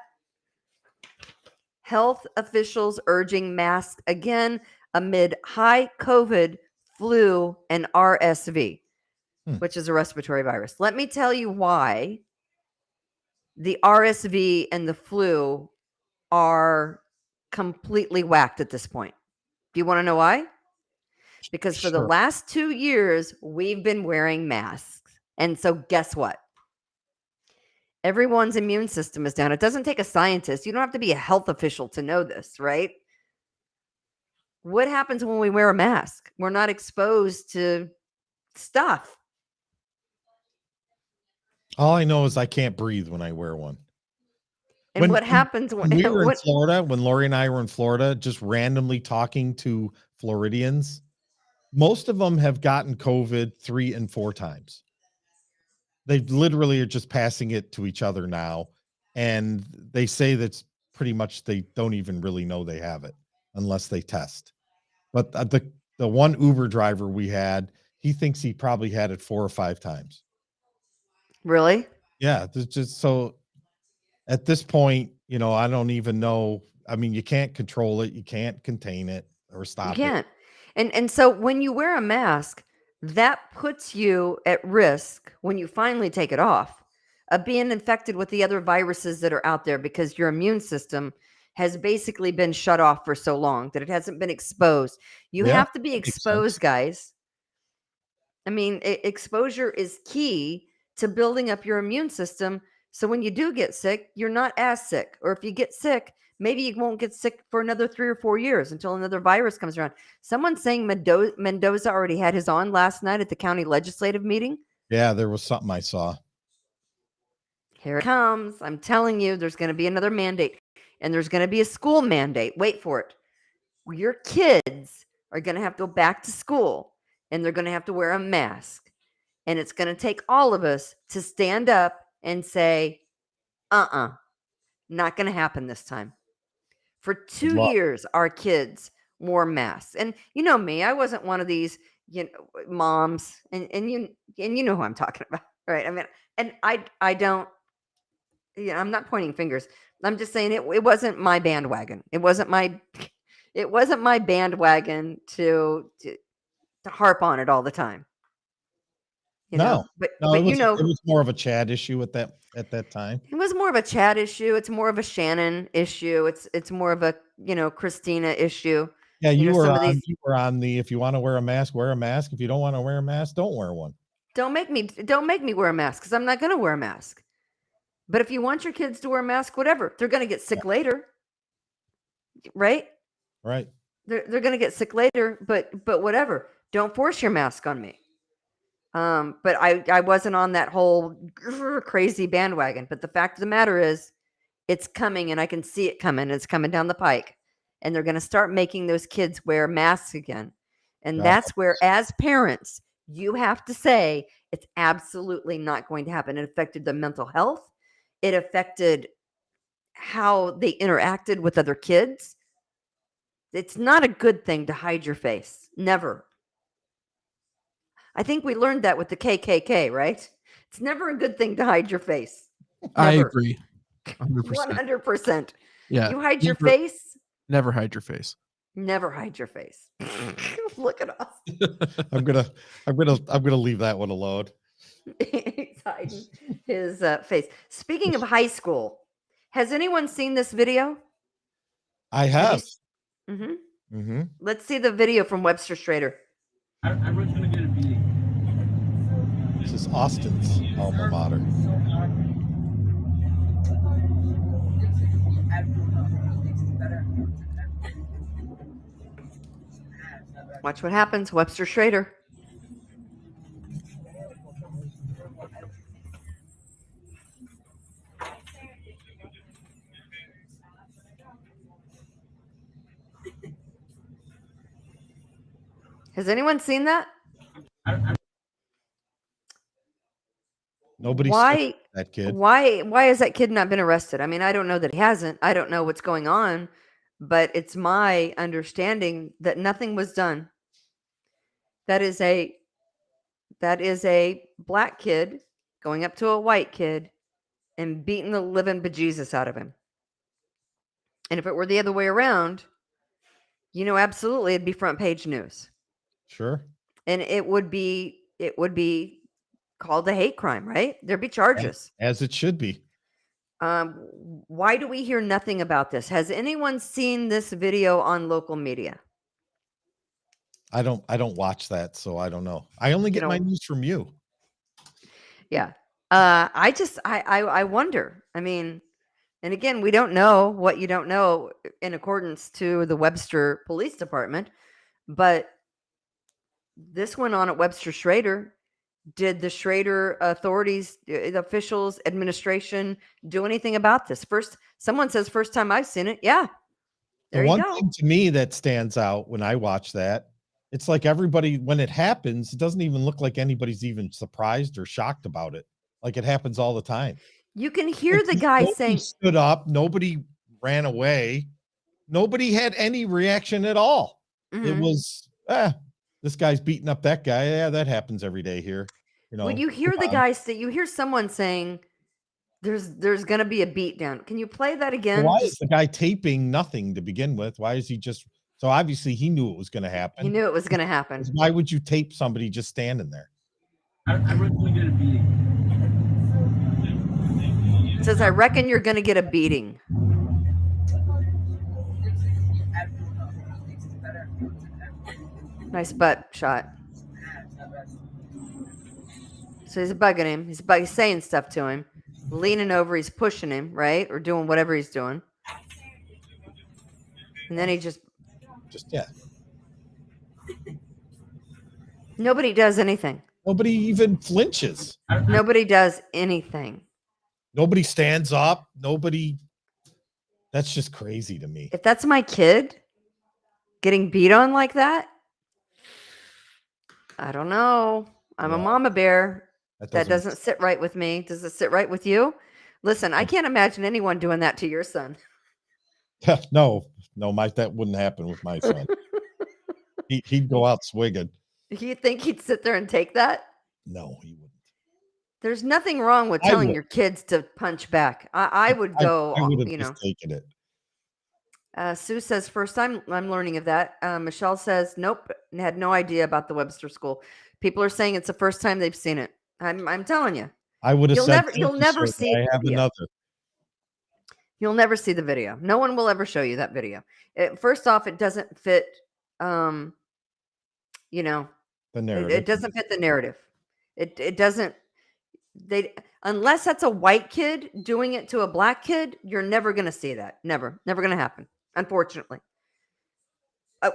Health officials urging masks again amid high COVID, flu, and RSV, which is a respiratory virus. Let me tell you why the RSV and the flu are completely whacked at this point. Do you want to know why? Because for the last 2 years, we've been wearing masks. And so guess what? Everyone's immune system is down. It doesn't take a scientist. You don't have to be a health official to know this, right? What happens when we wear a mask? We're not exposed to stuff. All I know is I can't breathe when I wear one. And what happens when we were in Florida, when Lori and I were in Florida, just randomly talking to Floridians, most of them have gotten COVID 3 and 4 times. They literally are just passing it to each other now. And they say that's pretty much they don't even really know they have it unless they test. But the one Uber driver we had, he thinks he probably had it 4 or 5 times. Really? Yeah. Just so at this point, I don't even know. I mean, you can't control it. You can't contain it or stop it. You can't. And so when you wear a mask, that puts you at risk when you finally take it off of being infected with the other viruses that are out there because your immune system has basically been shut off for so long that it hasn't been exposed. You have to be exposed, guys. I mean, exposure is key to building up your immune system So when you do get sick, you're not as sick. Or if you get sick, maybe you won't get sick for another 3 or 4 years until another virus comes around. Someone's saying Mendoza already had his on last night at the county legislative meeting. Yeah, there was something I saw. Here it comes. I'm telling you, there's going to be another mandate, and there's going to be a school mandate. Wait for it. Your kids are going to have to go back to school, and they're going to have to wear a mask. And it's going to take all of us to stand up and say, not going to happen this time. For 2 years, our kids wore masks. And you know me, I wasn't one of these, moms, and you know who I'm talking about, right? I mean, and I don't, I'm not pointing fingers. I'm just saying it wasn't my bandwagon. It wasn't my bandwagon to harp on it all the time. But it was more of a Chad issue at that time. It was more of a Chad issue. It's more of a Shannon issue. It's more of a Christina issue. Yeah, you were on the if you want to wear a mask, wear a mask. If you don't want to wear a mask, don't wear one. Don't make me wear a mask because I'm not going to wear a mask. But if you want your kids to wear a mask, whatever, they're going to get sick later, right? Right. They're going to get sick later, but whatever. Don't force your mask on me. But I wasn't on that whole crazy bandwagon. But the fact of the matter is, it's coming, and I can see it coming. It's coming down the pike, and they're going to start making those kids wear masks again. And that's where, as parents, you have to say it's absolutely not going to happen. It affected their mental health. It affected how they interacted with other kids. It's not a good thing to hide your face. Never. I think we learned that with the KKK, right? It's never a good thing to hide your face. Never. I agree. 100%. 100%. Yeah. You hide your face. Never hide your face. Never hide your face. Look at us. I'm gonna leave that one alone. He's hiding his face. Speaking of high school, has anyone seen this video? I have. Mm-hmm. Mm-hmm. Let's see the video from Webster Schrader. Everyone's gonna get a beating. This is Austin's alma mater. Watch what happens, Webster Schrader. Has anyone seen that? Nobody. Why that kid? Why has that kid not been arrested? I mean, I don't know that he hasn't. I don't know what's going on, but it's my understanding that nothing was done. That is a black kid going up to a white kid and beating the living bejesus out of him. And if it were the other way around, absolutely it'd be front page news. Sure. And it would be called a hate crime, right? There'd be charges. As it should be. Why do we hear nothing about this? Has anyone seen this video on local media? I don't watch that, so I don't know. I only get my news from you. Yeah. I wonder. I mean, and again, we don't know what you don't know in accordance to the Webster Police Department, but this went on at Webster Schrader. Did the Schrader authorities, the officials, administration do anything about this? Someone says first time I've seen it. Yeah. There you go. One thing to me that stands out when I watch that, it's like everybody, when it happens, it doesn't even look like anybody's even surprised or shocked about it. Like it happens all the time. You can hear the guy saying, stood up, nobody ran away, nobody had any reaction at all. Mm-hmm. It was, this guy's beating up that guy. Yeah, that happens every day here. When you hear the guy say, you hear someone saying, there's going to be a beat down. Can you play that again? Why is the guy taping nothing to begin with? Why is he just, so obviously he knew it was going to happen. He knew it was going to happen. Why would you tape somebody just standing there? Everyone's gonna get a beating. It says, I reckon you're going to get a beating. Nice butt shot. So he's bugging him. He's saying stuff to him. leaning over, he's pushing him, right? Or doing whatever he's doing. And then he just yeah. nobody does anything. Nobody even flinches. Nobody does anything. Nobody stands up. Nobody. That's just crazy to me. If that's my kid getting beat on like that, I don't know. I'm a mama bear. That doesn't sit right with me. Does it sit right with you? Listen, I can't imagine anyone doing that to your son. No, that wouldn't happen with my son. He'd go out swinging. You think he'd sit there and take that? No, he wouldn't. There's nothing wrong with telling your kids to punch back. I would go, I would have just taken it. Sue says, first time I'm learning of that. Michelle says, nope, had no idea about the Webster School. People are saying it's the first time they've seen it. I'm telling you. I would have said you'll never see I have another. You'll never see the video. No one will ever show you that video. First off, it doesn't fit, the narrative. It doesn't fit the narrative. It doesn't. Unless that's a white kid doing it to a black kid, you're never going to see that. Never going to happen. Unfortunately.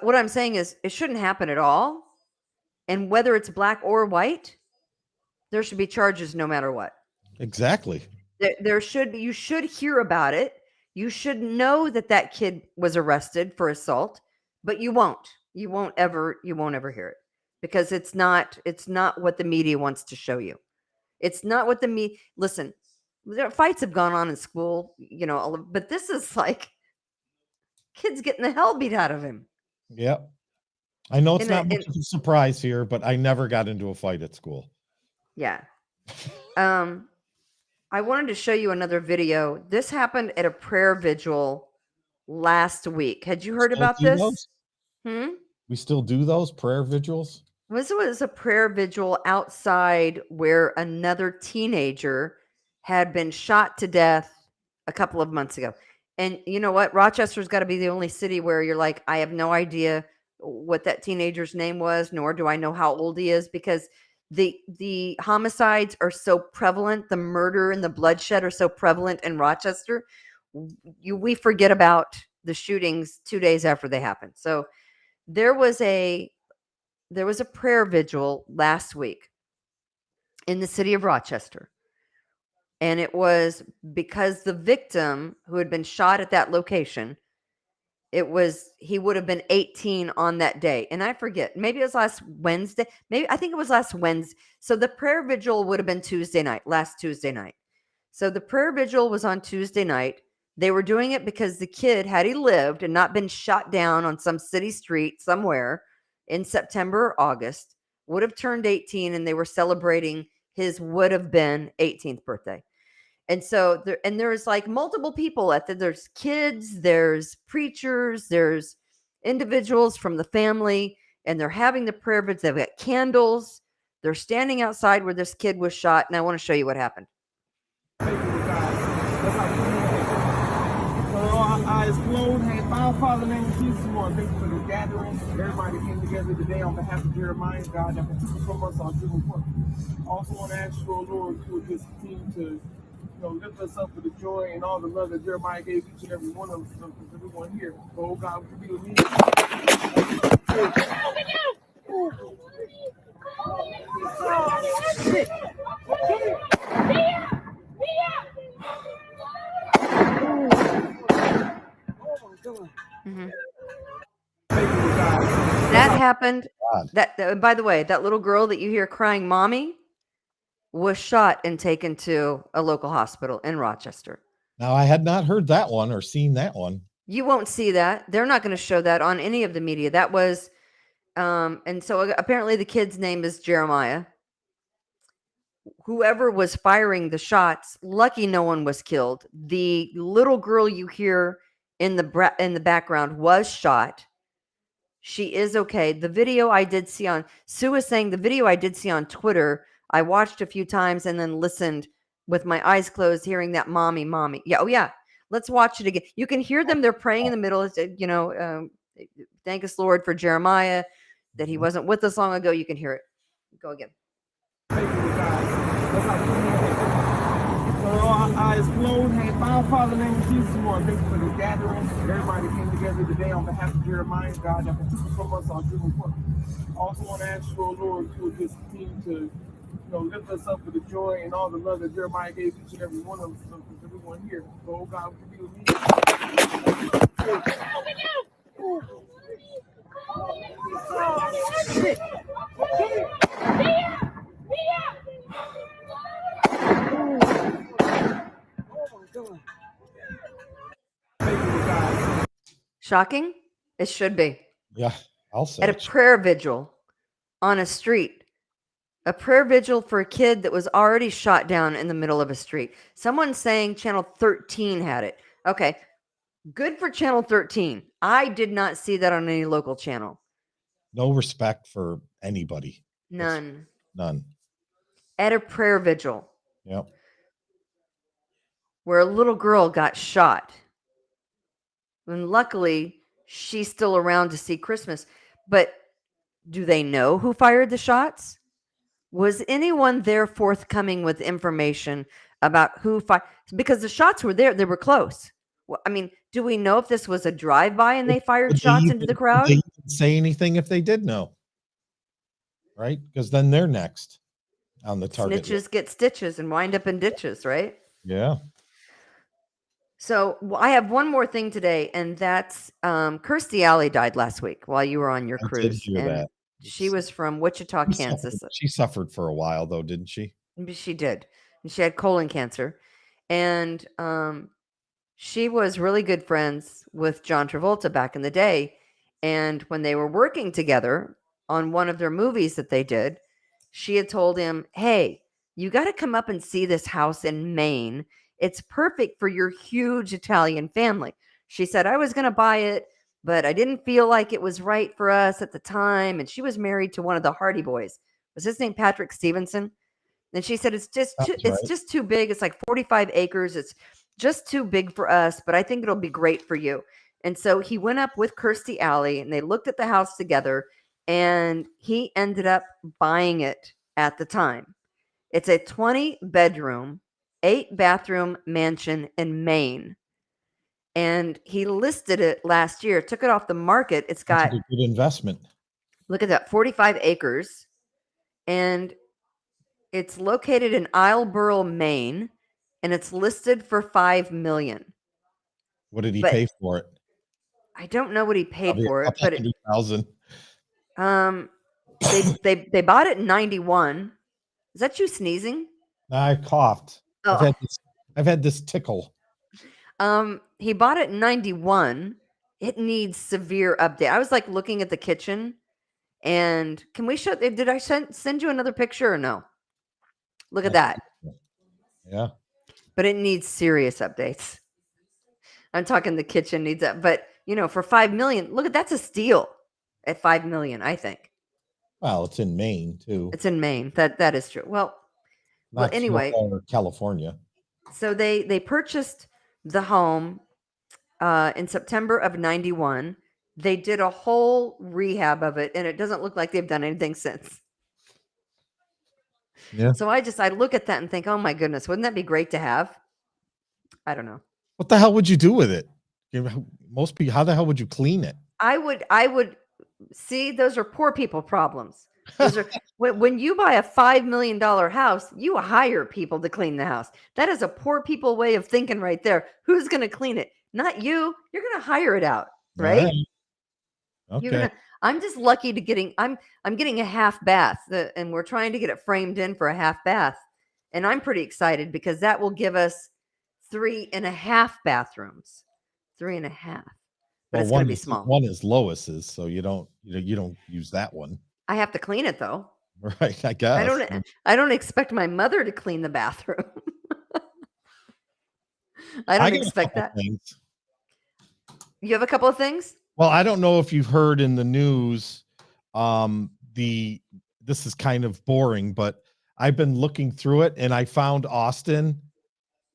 What I'm saying is it shouldn't happen at all. And whether it's black or white, there should be charges no matter what. Exactly. You should hear about it. You should know that kid was arrested for assault, but you won't. You won't ever hear it because it's not what the media wants to show you. It's not what the media. Listen, fights have gone on in school, but this is like kids getting the hell beat out of him. Yep. I know it's not much of a surprise here, but I never got into a fight at school. Yeah. I wanted to show you another video. This happened at a prayer vigil last week. Had you heard about this? We still do those prayer vigils? This was a prayer vigil outside where another teenager had been shot to death a couple of months ago. And you know what? Rochester's got to be the only city where you're like, I have no idea what that teenager's name was, nor do I know how old he is, because the homicides are so prevalent. The murder and the bloodshed are so prevalent in Rochester. We forget about the shootings 2 days after they happened. So there was a prayer vigil last week in the city of Rochester. And it was because the victim who had been shot at that location, he would have been 18 on that day. And I forget, maybe it was last Wednesday. I think it was last Wednesday. So the prayer vigil would have been last Tuesday night. So the prayer vigil was on Tuesday night. They were doing it because the kid, had he lived and not been shot down on some city street somewhere in September or August, would have turned 18, and they were celebrating his would have been 18th birthday. And so there's like multiple people there's kids, there's preachers, there's individuals from the family, and they're having the prayer vigil. They've got candles. They're standing outside where this kid was shot. And I want to show you what happened. Eyes closed, had found Father name of Jesus, Lord. Thank you for the gathering. Everybody came together today on behalf of Jeremiah, God, that took us from us on June 4th. Also want to ask you, oh Lord, you would just continue to lift us up for the joy and all the love that Jeremiah gave each and every one of us, everyone here. Oh God, would you be with me? Mm-hmm. That happened. By the way, that little girl that you hear crying mommy was shot and taken to a local hospital in Rochester. Now, I had not heard that one or seen that one. You won't see that. They're not going to show that on any of the media. That was, and so apparently the kid's name is Jeremiah. Whoever was firing the shots, lucky no one was killed. The little girl you hear in the background was shot. She is okay. The video I did see Sue is saying the video I did see on Twitter, I watched a few times and then listened with my eyes closed, hearing that mommy. Yeah. Oh yeah. Let's watch it again. You can hear them. They're praying in the middle. Thank us, Lord, for Jeremiah, that he wasn't with us long ago. You can hear it. Go again. eyes closed. Hey, Father, Father, in the name of Jesus, Lord, thank you for the gathering. Everybody came together today on behalf of Jeremiah, God, that took us from us on June 4th. Also want to ask you, oh Lord, to just continue to lift us up with the joy and all the love that Jeremiah gave each and every one of us, everyone here. So, oh God, we can be with me. Shocking? It should be. Yeah, I'll say At a prayer vigil on a street. A prayer vigil for a kid that was already shot down in the middle of a street. Someone saying Channel 13 had it. Okay, good for Channel 13. I did not see that on any local channel. no respect for anybody. None. None. At a prayer vigil Yep. where a little girl got shot. And luckily, she's still around to see Christmas. But do they know who fired the shots? Was anyone there forthcoming with information about who fired? Because the shots were there, they were close. Well, I mean, do we know if this was a drive-by and they fired Would shots even- into the would crowd? they even say anything if they did know? Right? Because then they're next on the target. Snitches get stitches and wind up in ditches, right? Yeah. So I have one more thing today, and that's Kirstie Alley died last week while you were on your I did cruise. hear and that. she was from Wichita, Kansas. She suffered for a while, though, didn't she? She did. And she had colon cancer. And she was really good friends with John Travolta back in the day. And when they were working together on one of their movies that they did, she had told him, hey, you got to come up and see this house in Maine. It's perfect for your huge Italian family. She said, I was going to buy it, but I didn't feel like it was right for us at the time. And she was married to one of the Hardy Boys. Was his name Patrick Stevenson? And she said, it's just too big. It's like 45 acres. It's just too big for us, but I think it'll be great for you. And so he went up with Kirstie Alley and they looked at the house together, and he ended up buying it at the time. It's a 20-bedroom, 8-bathroom mansion in Maine. And he listed it last year, took it off the market. It's got That's a good investment. Look at that, 45 acres. And it's located in Islesboro, Maine, and it's listed for $5 million. What did he But pay for it? I don't know what he paid Probably for it, but $100,000. they bought it in 91. Is that you sneezing? I coughed. Oh. I've had this tickle. He bought it in 91. It needs severe update. I was like looking at the kitchen, and can we show? Did I send you another picture or no? Look at that. Yeah. But it needs serious updates. I'm talking the kitchen needs that, but for $5 million, look at that's a steal at $5 million, I think. Well, it's in Maine too. It's in Maine. That is true. Well, anyway, California. So they purchased the home in September of 91. They did a whole rehab of it, and it doesn't look like they've done anything since. Yeah. So I look at that and think, oh my goodness, wouldn't that be great to have? I don't know. What the hell would you do with it? Most people, how the hell would you clean it? I would see, those are poor people problems. Those are when you buy a $5 million house, you hire people to clean the house. That is a poor people way of thinking right there. Who's going to clean it? Not you. You're going to hire it out, right? Okay. I'm just lucky to I'm getting a half bath, and we're trying to get it framed in for a half bath. And I'm pretty excited because that will give us 3.5 bathrooms. 3.5. But it's going to be small. One is Lois's, so you don't use that one. I have to clean it though. Right, I guess. I don't expect my mother to clean the bathroom. I don't expect that. Things. You have a couple of things? Well, I don't know if you've heard in the news. This is kind of boring, but I've been looking through it and I found Austin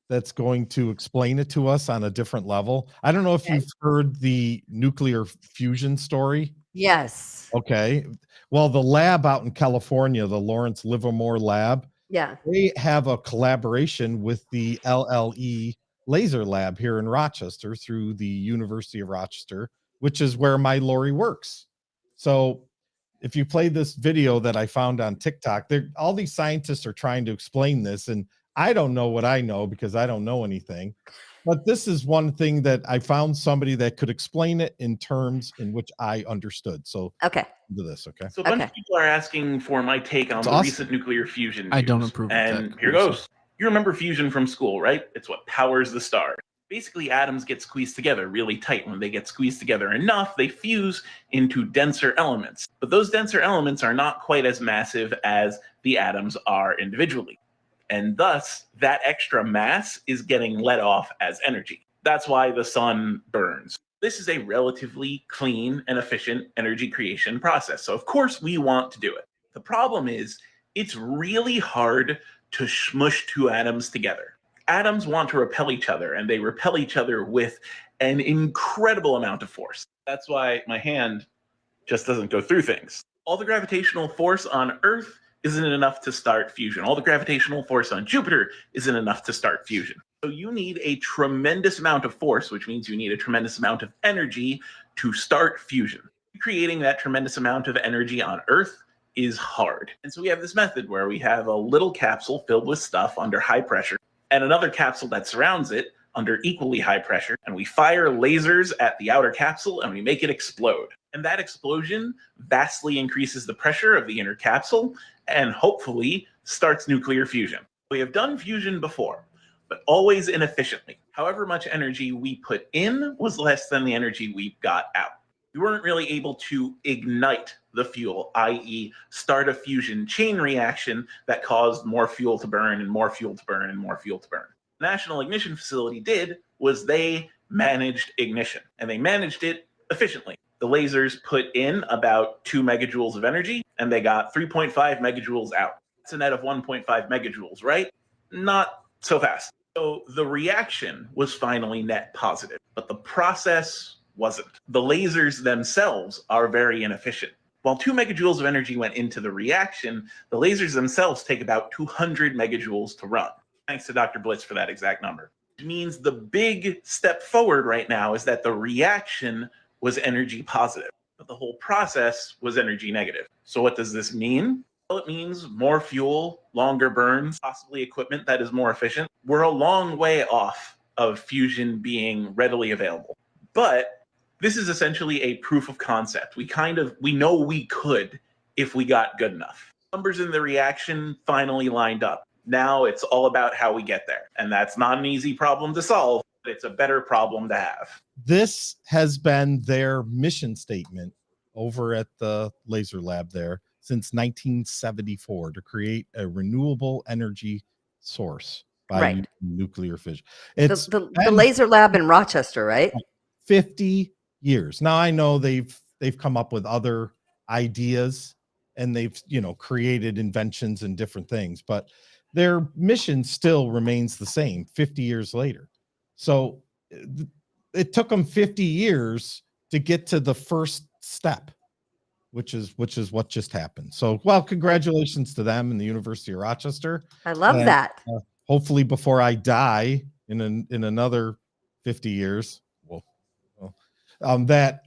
that's going to explain it to us on a different level. I don't know if you've heard the nuclear fusion story. Yes. Okay. Well, the lab out in California, the Lawrence Livermore lab, Yeah. They have a collaboration with the LLE Laser Lab here in Rochester through the University of Rochester, which is where my Lori works. So if you play this video that I found on TikTok, all these scientists are trying to explain this, and I don't know what I know because I don't know anything. But this is one thing that I found somebody that could explain it in terms in which I understood. So Okay. do this, okay? So a bunch Okay. of people are asking for my take on That's the awesome. recent nuclear fusion news. I don't approve of And that, here also. goes. You remember fusion from school, right? It's what powers the stars. Basically, atoms get squeezed together really tight. When they get squeezed together enough, they fuse into denser elements. But those denser elements are not quite as massive as the atoms are individually. And thus, that extra mass is getting let off as energy. That's why the sun burns. This is a relatively clean and efficient energy creation process. So of course we want to do it. The problem is it's really hard to smush two atoms together. Atoms want to repel each other, and they repel each other with an incredible amount of force. That's why my hand just doesn't go through things. All the gravitational force on Earth isn't enough to start fusion. All the gravitational force on Jupiter isn't enough to start fusion. So you need a tremendous amount of force, which means you need a tremendous amount of energy to start fusion. Creating that tremendous amount of energy on Earth is hard. And so we have this method where we have a little capsule filled with stuff under high pressure and another capsule that surrounds it under equally high pressure. And we fire lasers at the outer capsule and we make it explode. And that explosion vastly increases the pressure of the inner capsule and hopefully starts nuclear fusion. We have done fusion before, but always inefficiently. However much energy we put in was less than the energy we got out. We weren't really able to ignite the fuel, i.e. start a fusion chain reaction that caused more fuel to burn and more fuel to burn and more fuel to burn. The National Ignition Facility did was they managed ignition, and they managed it efficiently. The lasers put in about 2 megajoules of energy, and they got 3.5 megajoules out. That's a net of 1.5 megajoules, right? Not so fast. So the reaction was finally net positive, but the process wasn't. The lasers themselves are very inefficient. While 2 megajoules of energy went into the reaction, the lasers themselves take about 200 megajoules to run. Thanks to Dr. Blitz for that exact number. It means the big step forward right now is that the reaction was energy positive, but the whole process was energy negative. So what does this mean? Well, it means more fuel, longer burns, possibly equipment that is more efficient. We're a long way off of fusion being readily available. But this is essentially a proof of concept. We know we could if we got good enough. Numbers in the reaction finally lined up. Now it's all about how we get there. And that's not an easy problem to solve, but it's a better problem to have. This has been their mission statement over at the laser lab there since 1974 to create a renewable energy source by Right. using nuclear fission. The been laser lab in Rochester, right? 50 years. Now I know they've come up with other ideas and they've, created inventions and different things, but their mission still remains the same 50 years later. So it took them 50 years to get to the first step, which is what just happened. So, well, congratulations to them and the University of Rochester. I love And, that. Hopefully before I die in another 50 years, that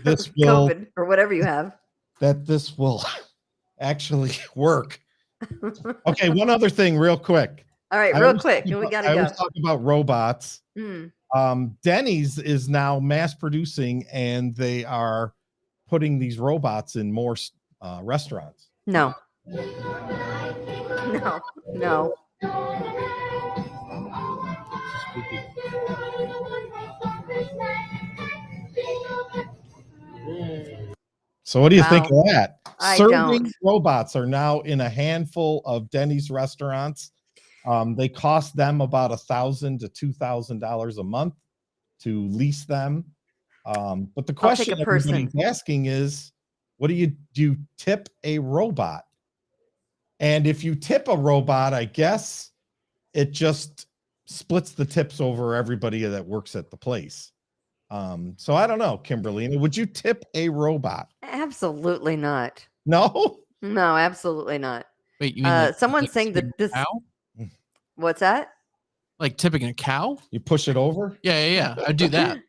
this will COVID or whatever you have. that this will actually work. Okay, one other thing real quick. All right, I real always quick. talk We about- got I to always go. talk about robots. Mm. Denny's is now mass producing and they are putting these robots in more restaurants. No. No. So what do you think Wow. of that? I Serving don't. robots are now in a handful of Denny's restaurants. They cost them about $1,000 to $2,000 a month to lease them. But the question a person. everybody's asking is, do you tip a robot? And if you tip a robot, I guess it just splits the tips over everybody that works at the place. So I don't know, Kimberly, would you tip a robot? Absolutely not. No? No, absolutely not. Wait, you mean Someone's saying that tipping a this. cow? What's that? Like tipping a cow? You push it over. Yeah. I'd do that.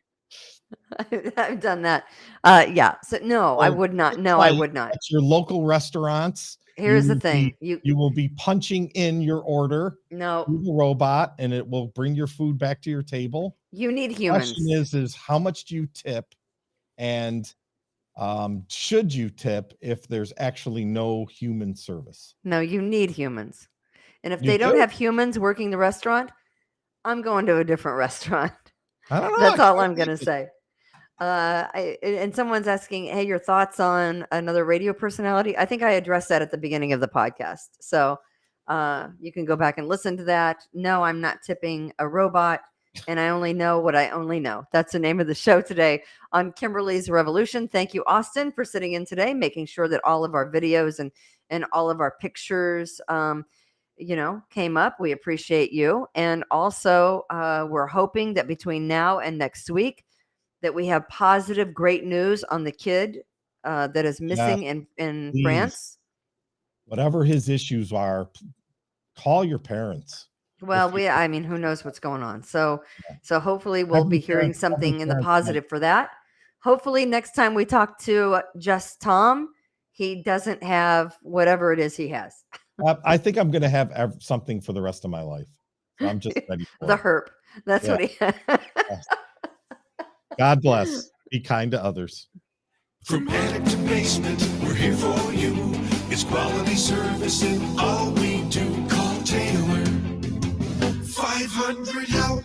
I've done that. Yeah. So no, I Well, would not. just No, I like would not. At your local restaurants, Here's the will thing. you will be punching in your order No, through the robot, and it will bring your food back to your table. you need The humans. question is how much do you tip, and should you tip if there's actually no human service? No, you need humans. And if You they don't do? have humans working the restaurant, I'm going to a different restaurant. I don't know. That's I all kinda I'm going to like it. say. And someone's asking, hey, your thoughts on another radio personality? I think I addressed that at the beginning of the podcast. So you can go back and listen to that. No, I'm not tipping a robot, and I only know what I only know. That's the name of the show today on Kimberly's Revolution. Thank you, Austin, for sitting in today, making sure that all of our videos and all of our pictures came up. We appreciate you. And also, we're hoping that between now and next week that we have positive, great news on the kid that is missing in please. France. Whatever his issues are, call your parents. Well, If you- who knows what's going on. So hopefully we'll Every be hearing parent- every something in the parent positive for that. Hopefully next time we talk to Just Tom, he doesn't have whatever it is he has. I think I'm going to have something for the rest of my life. So I'm just ready for The it. herp. That's Yeah. what he God bless. Be kind to others. From attic to basement, we're here for you. It's quality service in all we do. Call Taylor. 500 help.